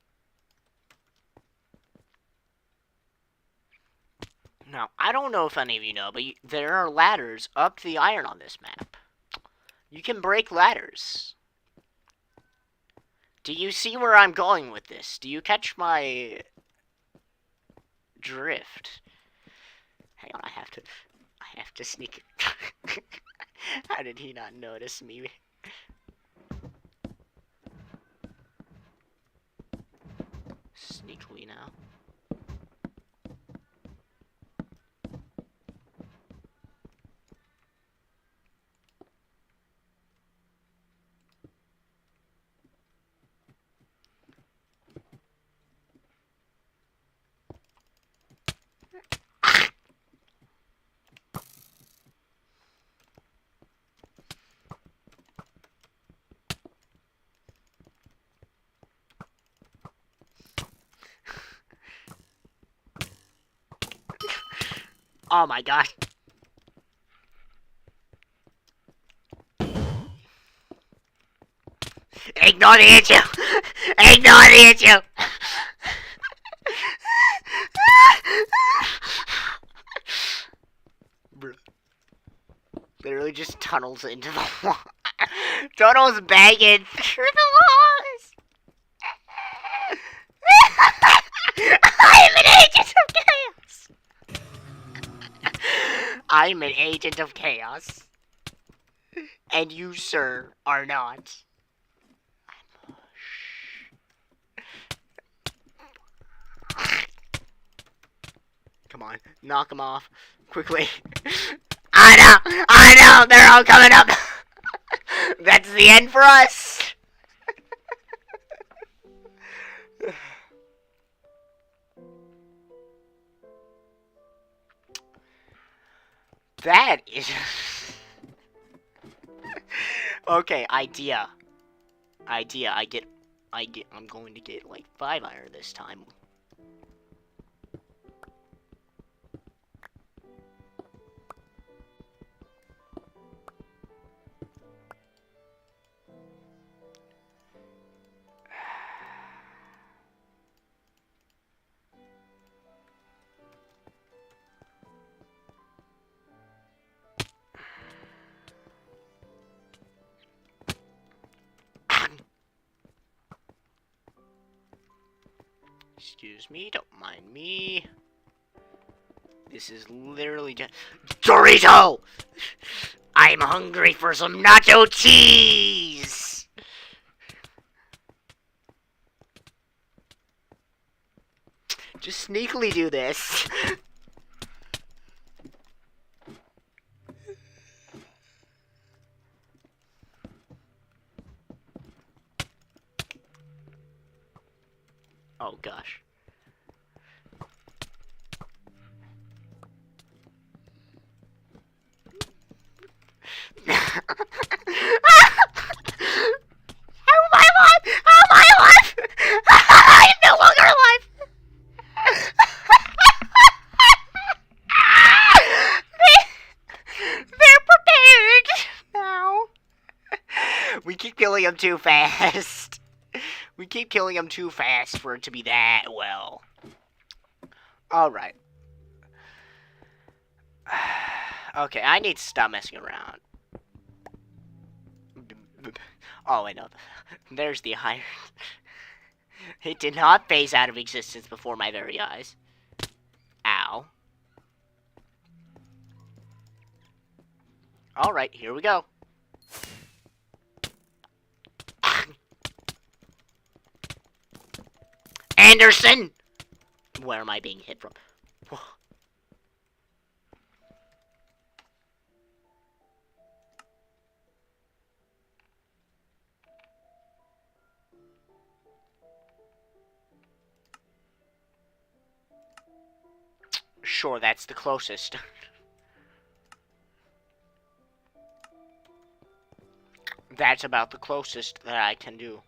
Now, I don't know if any of you know, but there are ladders up the iron on this map. You can break ladders. Do you see where I'm going with this? Do you catch my drift? Hang on, I have to sneak. How did he not notice me? Sneakily now. Oh my gosh. Ignore the issue! Ignore the issue! Literally just tunnels into the wall. Tunnels banging through the walls! I'm an agent of chaos! I'm an agent of chaos. And you, sir, are not. Come on, knock them off. Quickly. I know, they're all coming up. That's the end for us. That is... Okay, idea. I'm going to get like 5 iron this time. Excuse me, don't mind me. This is literally just... Dorito! I'm hungry for some nacho cheese! Just sneakily do this. Oh gosh. How am I alive? How am I alive? I am no longer alive. They're prepared now. We keep killing them too fast. We keep killing them too fast for it to be that well. Alright. Okay, I need to stop messing around. Oh, I know. There's the iron. It did not phase out of existence before my very eyes. Ow. Alright, here we go. Anderson! Where am I being hit from? Sure, that's the closest. That's about the closest that I can do.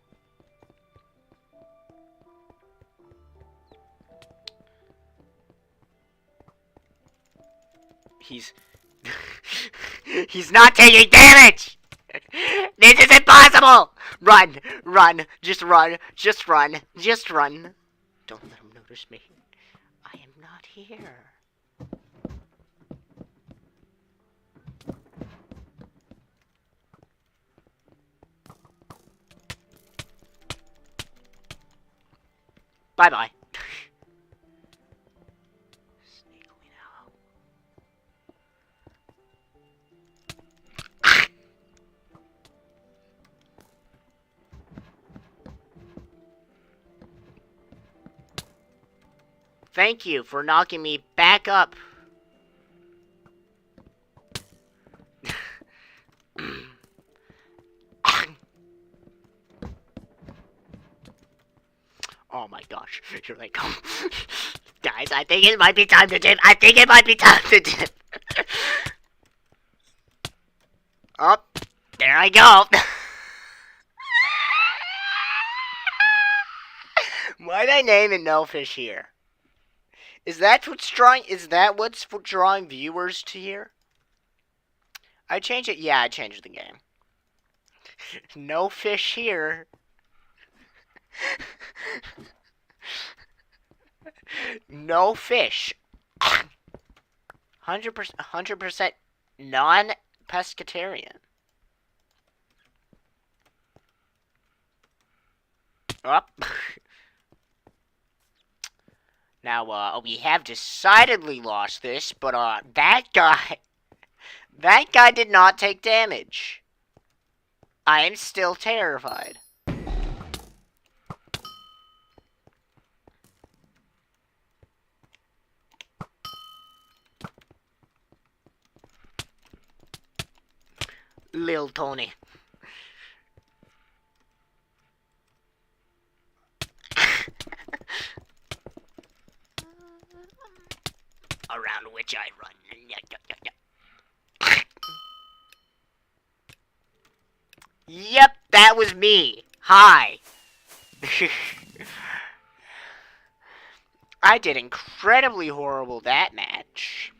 He's... He's not taking damage! This is impossible! Run! Run! Just run! Just run! Just run! Don't let him notice me. I am not here. Bye-bye. Thank you for knocking me back up. Oh my gosh, here they come. Guys, I think it might be time to dip. I think it might be time to dip. Oh, there I go. Why'd I name it No Fish Here? Is that what's drawing viewers to here? I changed it. Yeah, I changed the game. No fish here. No fish. 100% non-pescatarian. Up. Now, we have decidedly lost this, but, that guy did not take damage. I am still terrified. Lil Tony. Around which I run. Yep, that was me. Hi. I did incredibly horrible that match.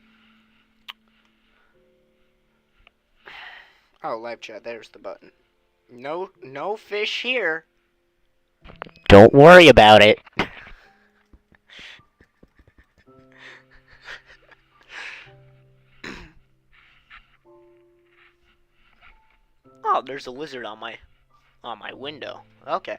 Oh, live chat, there's the button. No fish here. Don't worry about it. Oh, there's a lizard on my window. Okay.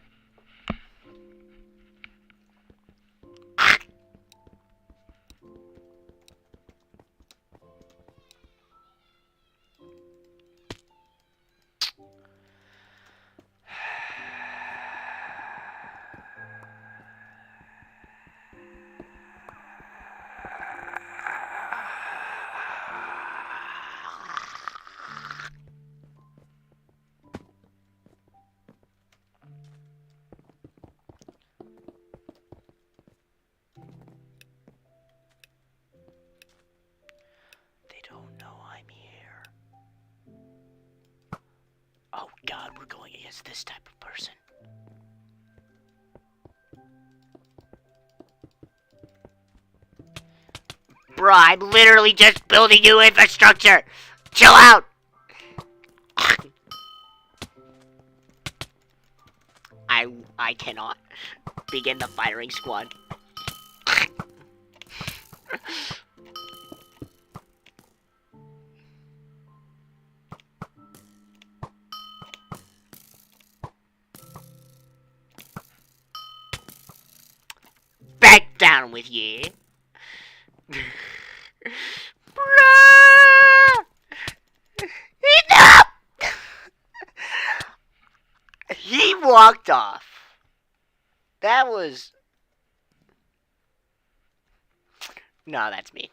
Oh God, we're going against this type of person. Bruh, I'm literally just building new infrastructure. Chill out. I cannot begin the firing squad. with you. Bruh! Enough! He walked off. That was... No, that's me.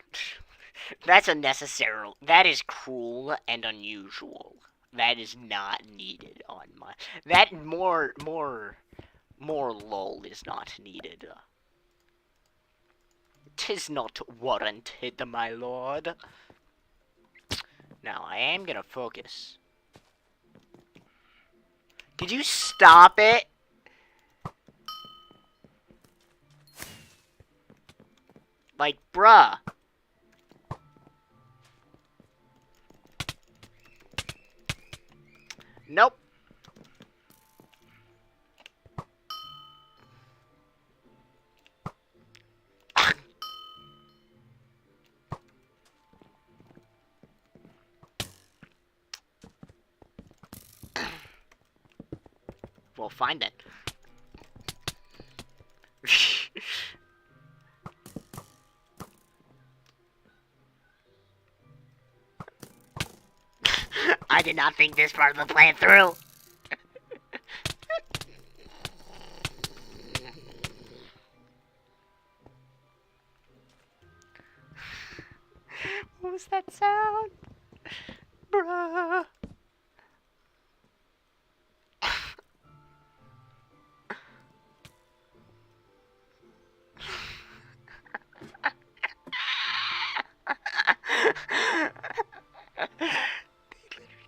That's unnecessary. That is cruel and unusual. That is not needed on my... That more lol is not needed. 'Tis not warranted, my lord. Now, I am gonna focus. Could you stop it? Like, bruh. Nope. We'll find it. I did not think this part of the plan through. What was that sound? Bruh.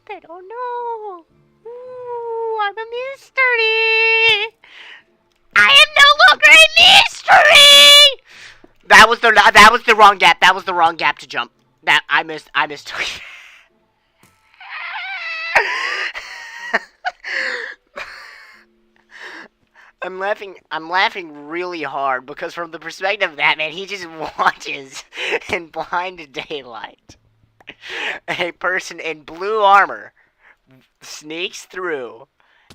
They don't know. Ooh, I'm a mystery. I am no longer a mystery. That was the wrong gap. That was the wrong gap to jump. That I missed. I'm laughing really hard because from the perspective of that man, he just watches in blind daylight. A person in blue armor sneaks through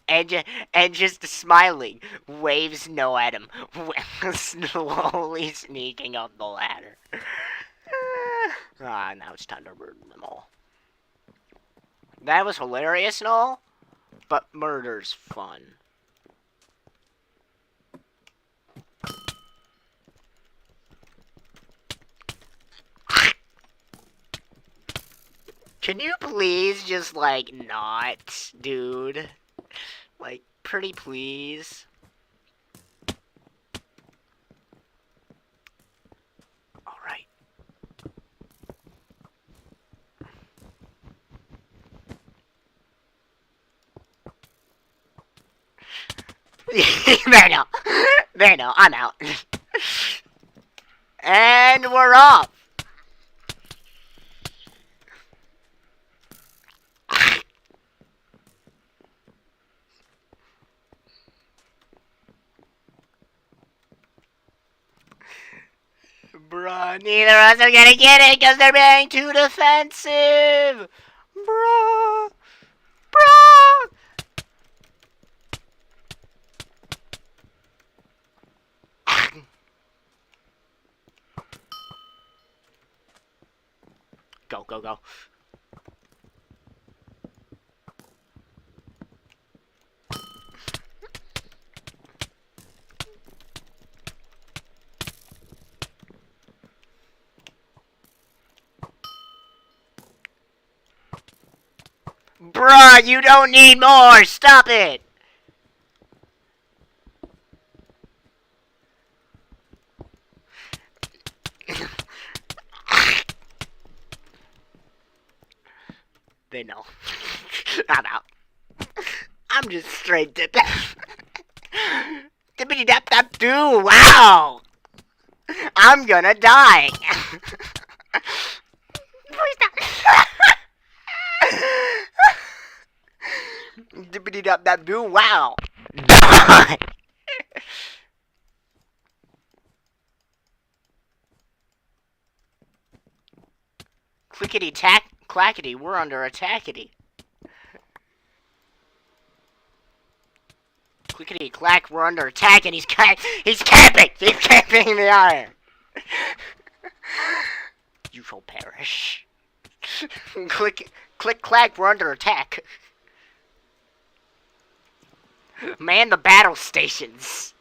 and just smiling waves no at him, slowly sneaking up the ladder. Now it's time to murder them all. That was hilarious and all, but murder's fun. Can you please just, like, not, dude? Like, pretty please? Alright. There no, I'm out. And we're off. Bruh, neither of us are gonna get it because they're being too defensive. Bruh. Bruh. Go, go, go. Bruh, you don't need more! Stop it! They know. I'm out. I'm just straight dipping. Dippity dap dap doo! Wow! I'm gonna die! Please stop! Dippity dap dap doo! Wow! Die! Clickety tack clackety, we're under attackity. Clickety clack, we're under attack, and he's camping! He's camping the iron! You shall perish. Click, clack, we're under attack. Man the battle stations.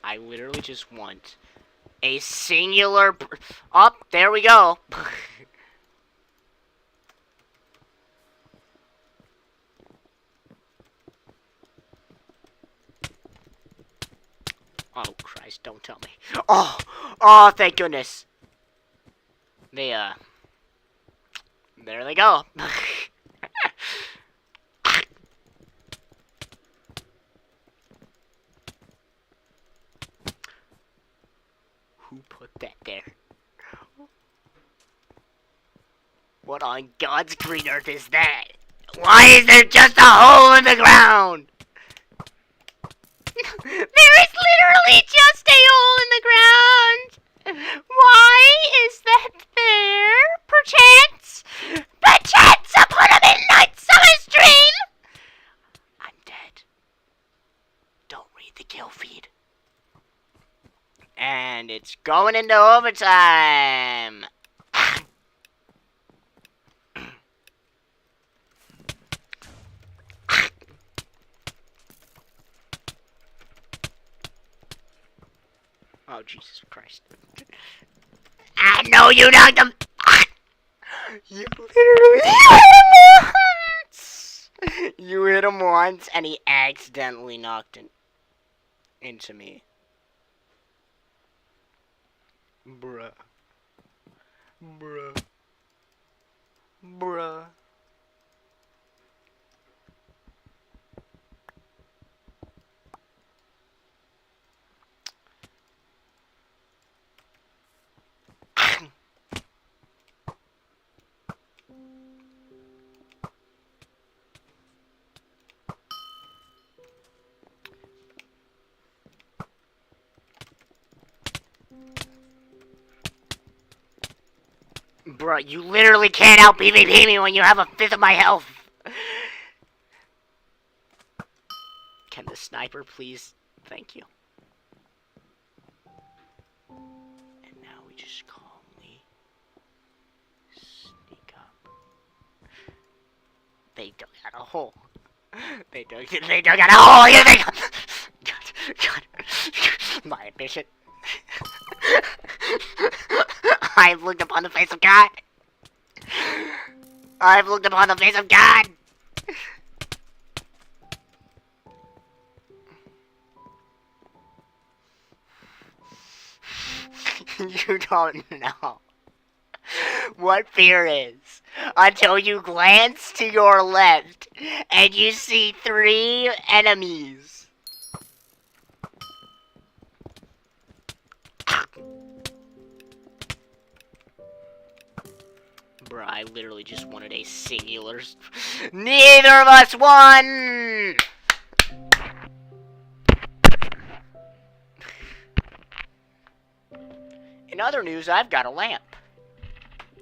I literally just want a singular... there we go. Oh, Christ, don't tell me. Oh, thank goodness. There they go. Who put that there? What on God's green earth is that? Why is there just a hole in the ground? There is literally just a hole in the ground! Why is that there? Perchance upon a midnight summer's dream! I'm dead. Don't read the kill feed. And it's going into overtime! Oh, Jesus Christ. I know you knocked him! You literally hit him once! You hit him once, and he accidentally knocked it into me. Bruh. Bruh. Bruh. Bruh, you literally can't out PvP me when you have a fifth of my health. Can the sniper please? Thank you. And now we just calmly sneak up. They dug out a hole. They dug out a hole. Here they go. God. My ambition. I've looked upon the face of God. I've looked upon the face of God. You don't know what fear is until you glance to your left and you see 3 enemies. Bruh, I literally just wanted a singular... Neither of us won! In other news, I've got a lamp.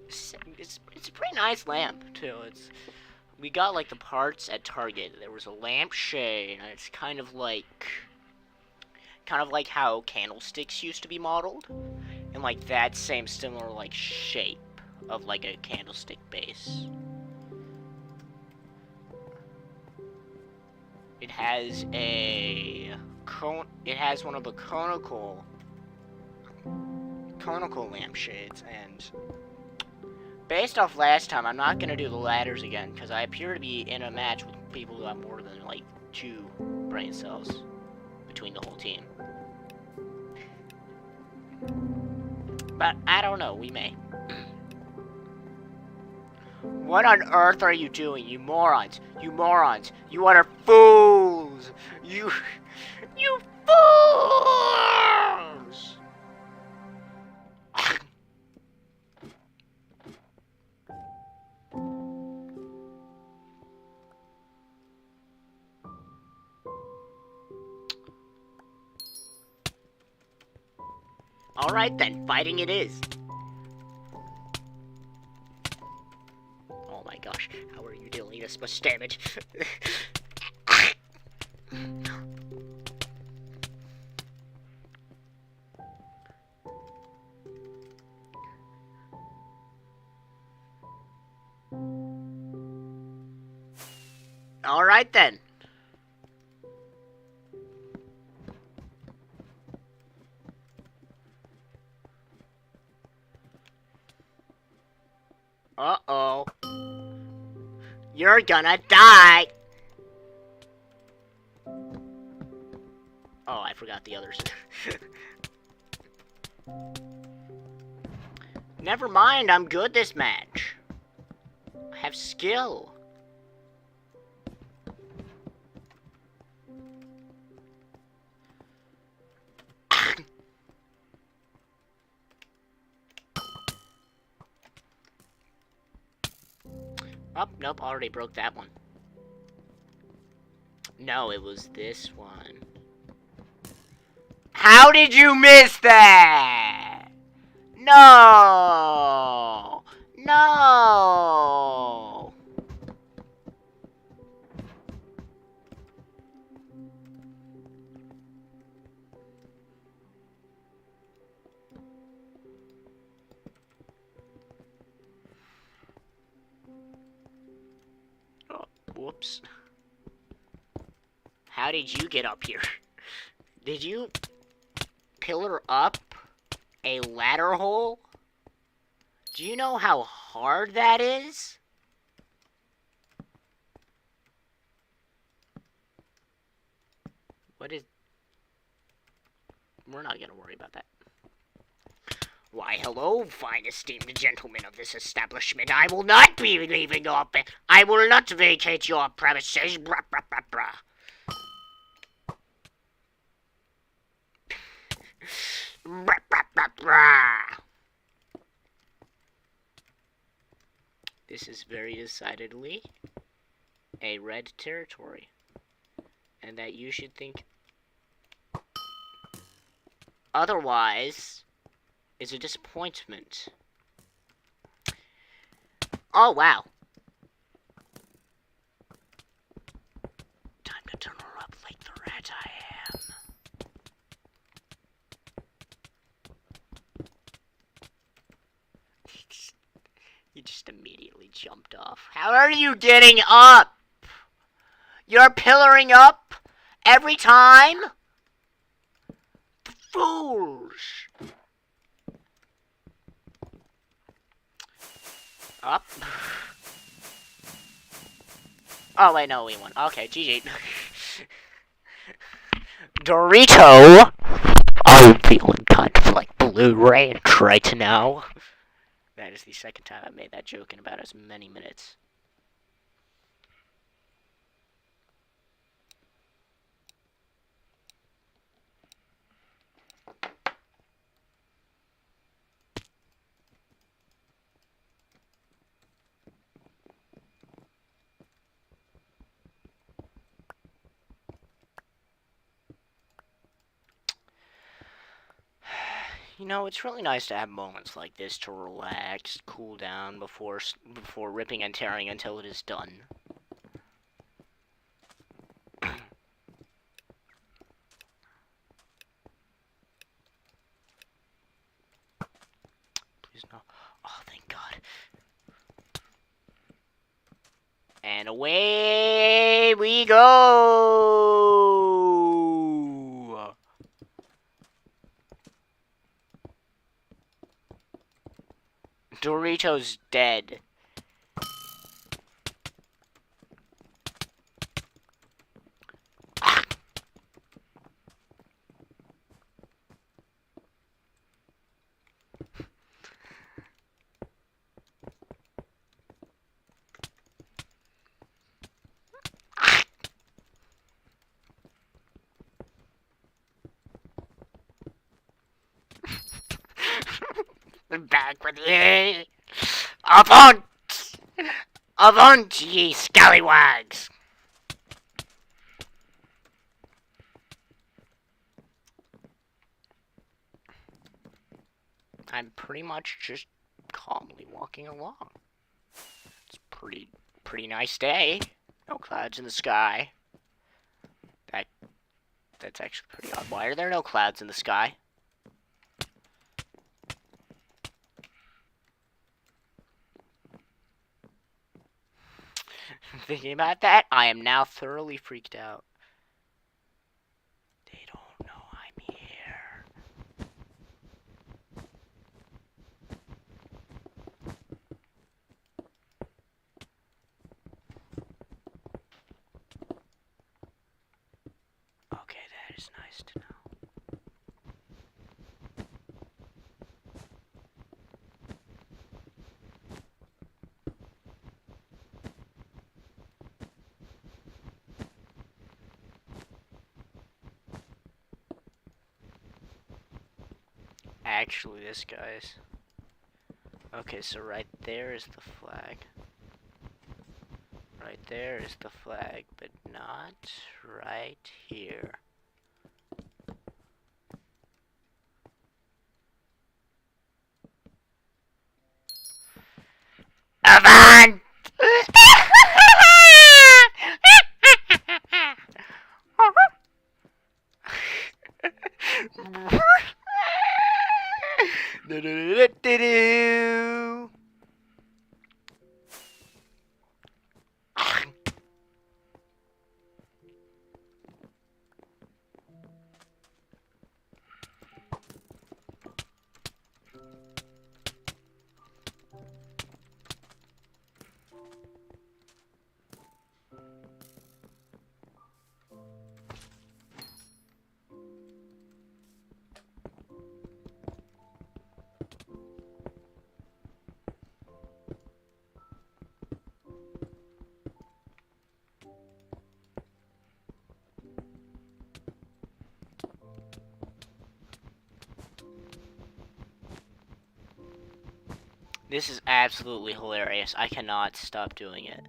It's a pretty nice lamp, too. We got, like, the parts at Target. There was a lampshade, and it's kind of like how candlesticks used to be modeled. And, like, that same similar, like, shape of like a candlestick base. It has one of the conical lampshades, and based off last time, I'm not gonna do the ladders again because I appear to be in a match with people who have more than like 2 brain cells between the whole team. But I don't know, we may. What on earth are you doing, you morons? You morons! You utter fools! You fools! Alright then, fighting it is. Oh my gosh, how are you dealing this much damage? Alright then. Uh-oh. You're gonna die! Oh, I forgot the others. Never mind, I'm good this match. I have skill. Oh, nope, already broke that one. No, it was this one. How did you miss that? No! No! Oh, whoops. How did you get up here? Did you pillar up a ladder hole? Do you know how hard that is? What is... We're not gonna worry about that. Why, hello, fine esteemed gentlemen of this establishment. I will not be leaving your... I will not vacate your premises. Brah, brah, brah, brah. Brah, brah, brah, brah. This is very decidedly a red territory. And that you should think otherwise is a disappointment. Oh, wow. Time to turn her up like the rat I am. You just immediately jumped off. How are you getting up? You're pillaring up every time? Fools! Up. Oh, wait, no, we won. Okay, GG. Dorito! I'm feeling kind of like Blue Ranch right now. That is the second time I've made that joke in about as many minutes. You know, it's really nice to have moments like this to relax, cool down before ripping and tearing until it is done. Please no. Oh, thank God. And away we go! Dorito's dead. Back with ye! Avaunt! Avaunt, ye scallywags! I'm pretty much just calmly walking along. It's a pretty nice day. No clouds in the sky. That's actually pretty odd. Why are there no clouds in the sky? Thinking about that, I am now thoroughly freaked out. They don't know I'm here. Okay, that is nice to know. Actually, this guy's. Okay, so right there is the flag. Right there is the flag, but not right here. Avant! This is absolutely hilarious. I cannot stop doing it.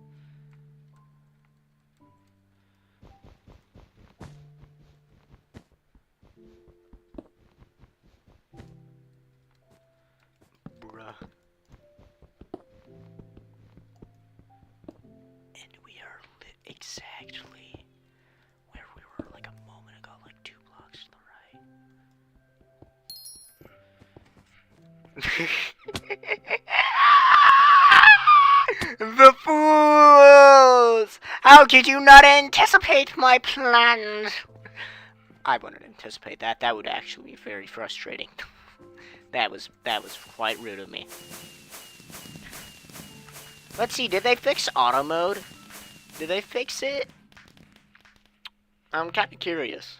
Bruh. And we are exactly where we were like a moment ago, like 2 blocks to the right. The fools! How could you not anticipate my plans? I wouldn't anticipate that. That would actually be very frustrating. That was quite rude of me. Let's see, did they fix auto mode? Did they fix it? I'm kind of curious.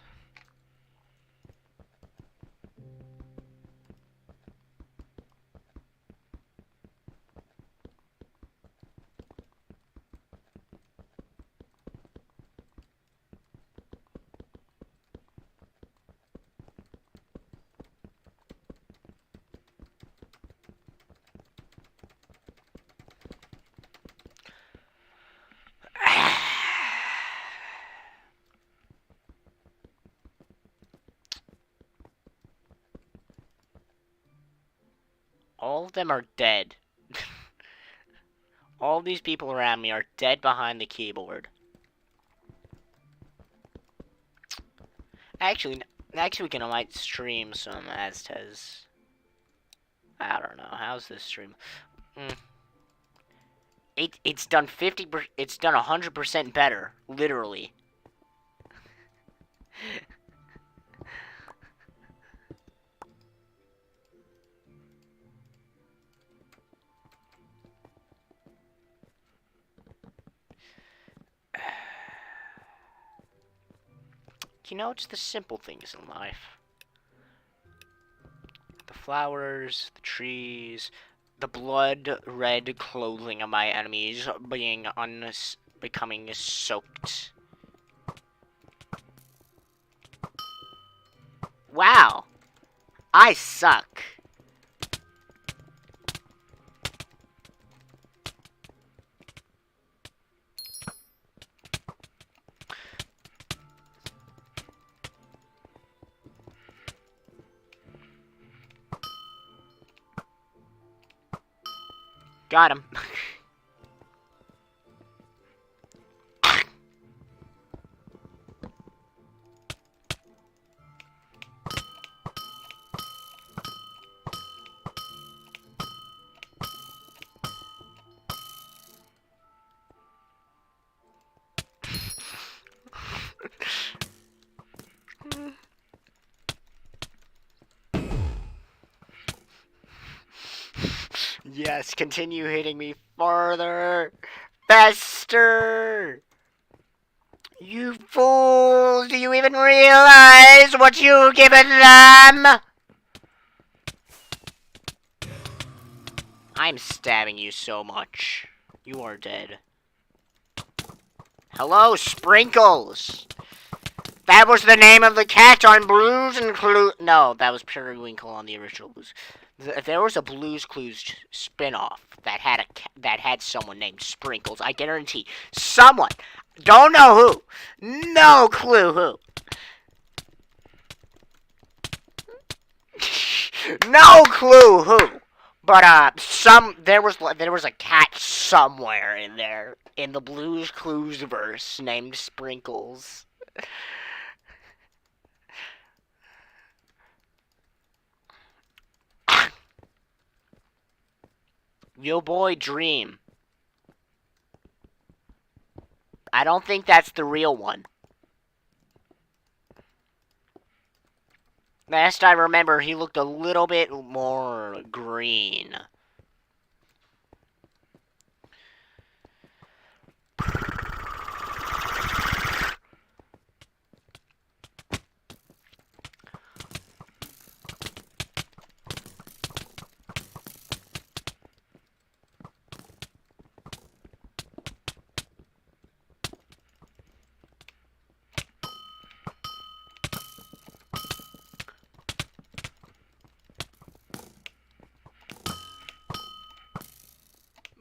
All of them are dead. All these people around me are dead behind the keyboard. Actually, we can might stream some Aztez. I don't know. How's this stream? It's done 50. It's done 100% better, literally. You know, it's the simple things in life. The flowers, the trees, the blood-red clothing of my enemies becoming soaked. Wow, I suck. Got him. Yes, continue hitting me farther. Faster. You fools! Do you even realize what you've given them? I'm stabbing you so much. You are dead. Hello, Sprinkles! That was the name of the cat on Blues and Clues. No, that was Periwinkle on the original Blues. There was a Blues Clues spin-off that had someone named Sprinkles. I guarantee someone. Don't know who. No clue who. No clue who. But there was a cat somewhere in there in the Blues Clues verse named Sprinkles. Yo boy Dream. I don't think that's the real one. Last I remember, he looked a little bit more green.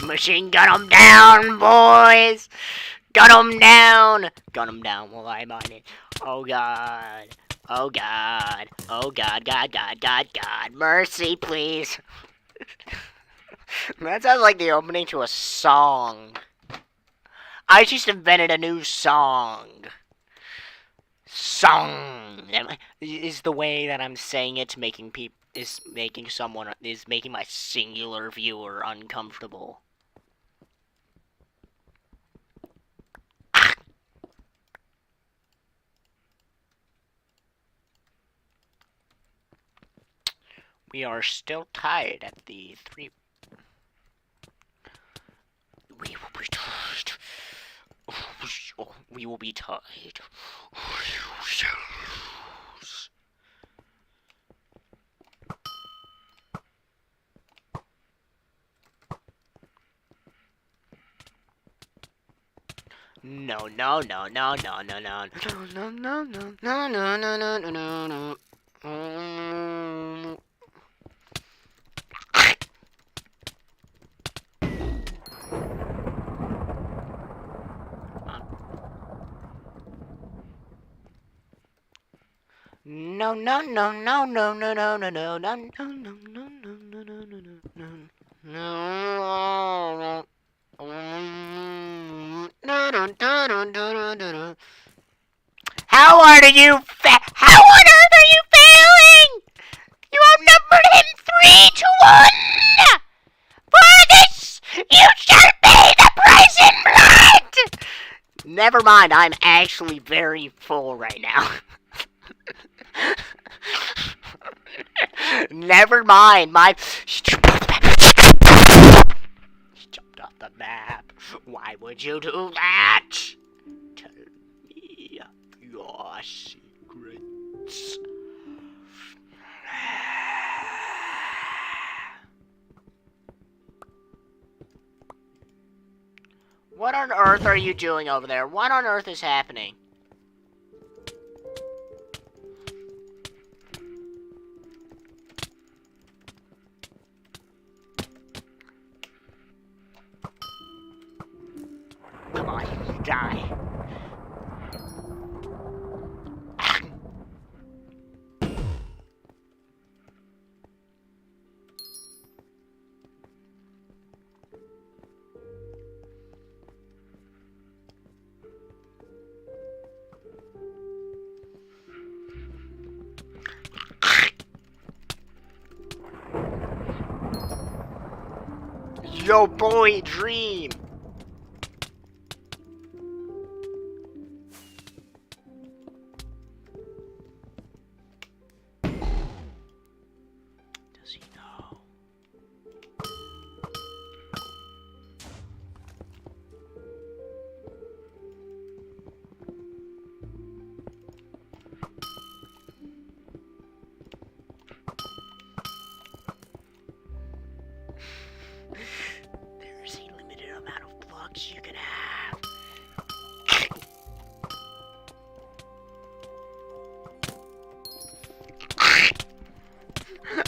Machine gun 'em down, boys! Gun 'em down! Gun 'em down while I'm on it. Oh god. Oh god. Oh god, god, god, god, god. Mercy, please. That sounds like the opening to a song. I just invented a new song. Song is the way that I'm saying it, making making my singular viewer uncomfortable. We are still tied at the 3. We will be tied. We will be tied. No, no, no, no, no, no, no, no, no, no, no, no, no, no, no, no, no. No, no, no, no, no, no, no, no, no, no, no, no, no, no, no, no, no. How on earth are you failing? You outnumbered him 3-1. For this, you shall pay the price in blood. Never mind, I'm actually very full right now. Never mind, he jumped off the map. Why would you do that? Tell me your secrets. What on earth are you doing over there? What on earth is happening? Come on, die. Yo boy Dream. Does he know? dogs you can have.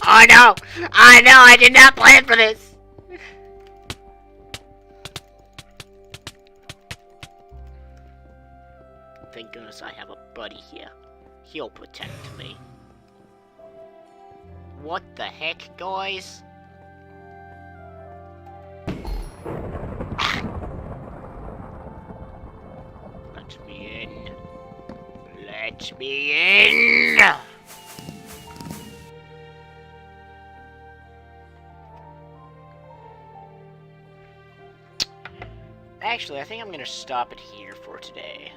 Oh no! I know, I did not plan for this! Thank goodness I have a buddy here. He'll protect me. What the heck, guys? Let me in. Let me in! Actually, I think I'm gonna stop it here for today.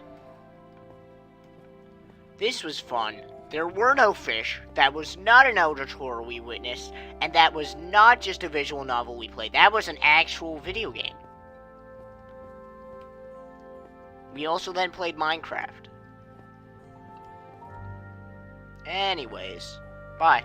This was fun. There were no fish. That was not an Eldritch Horror we witnessed. And that was not just a visual novel we played. That was an actual video game. We also then played Minecraft. Anyways, bye.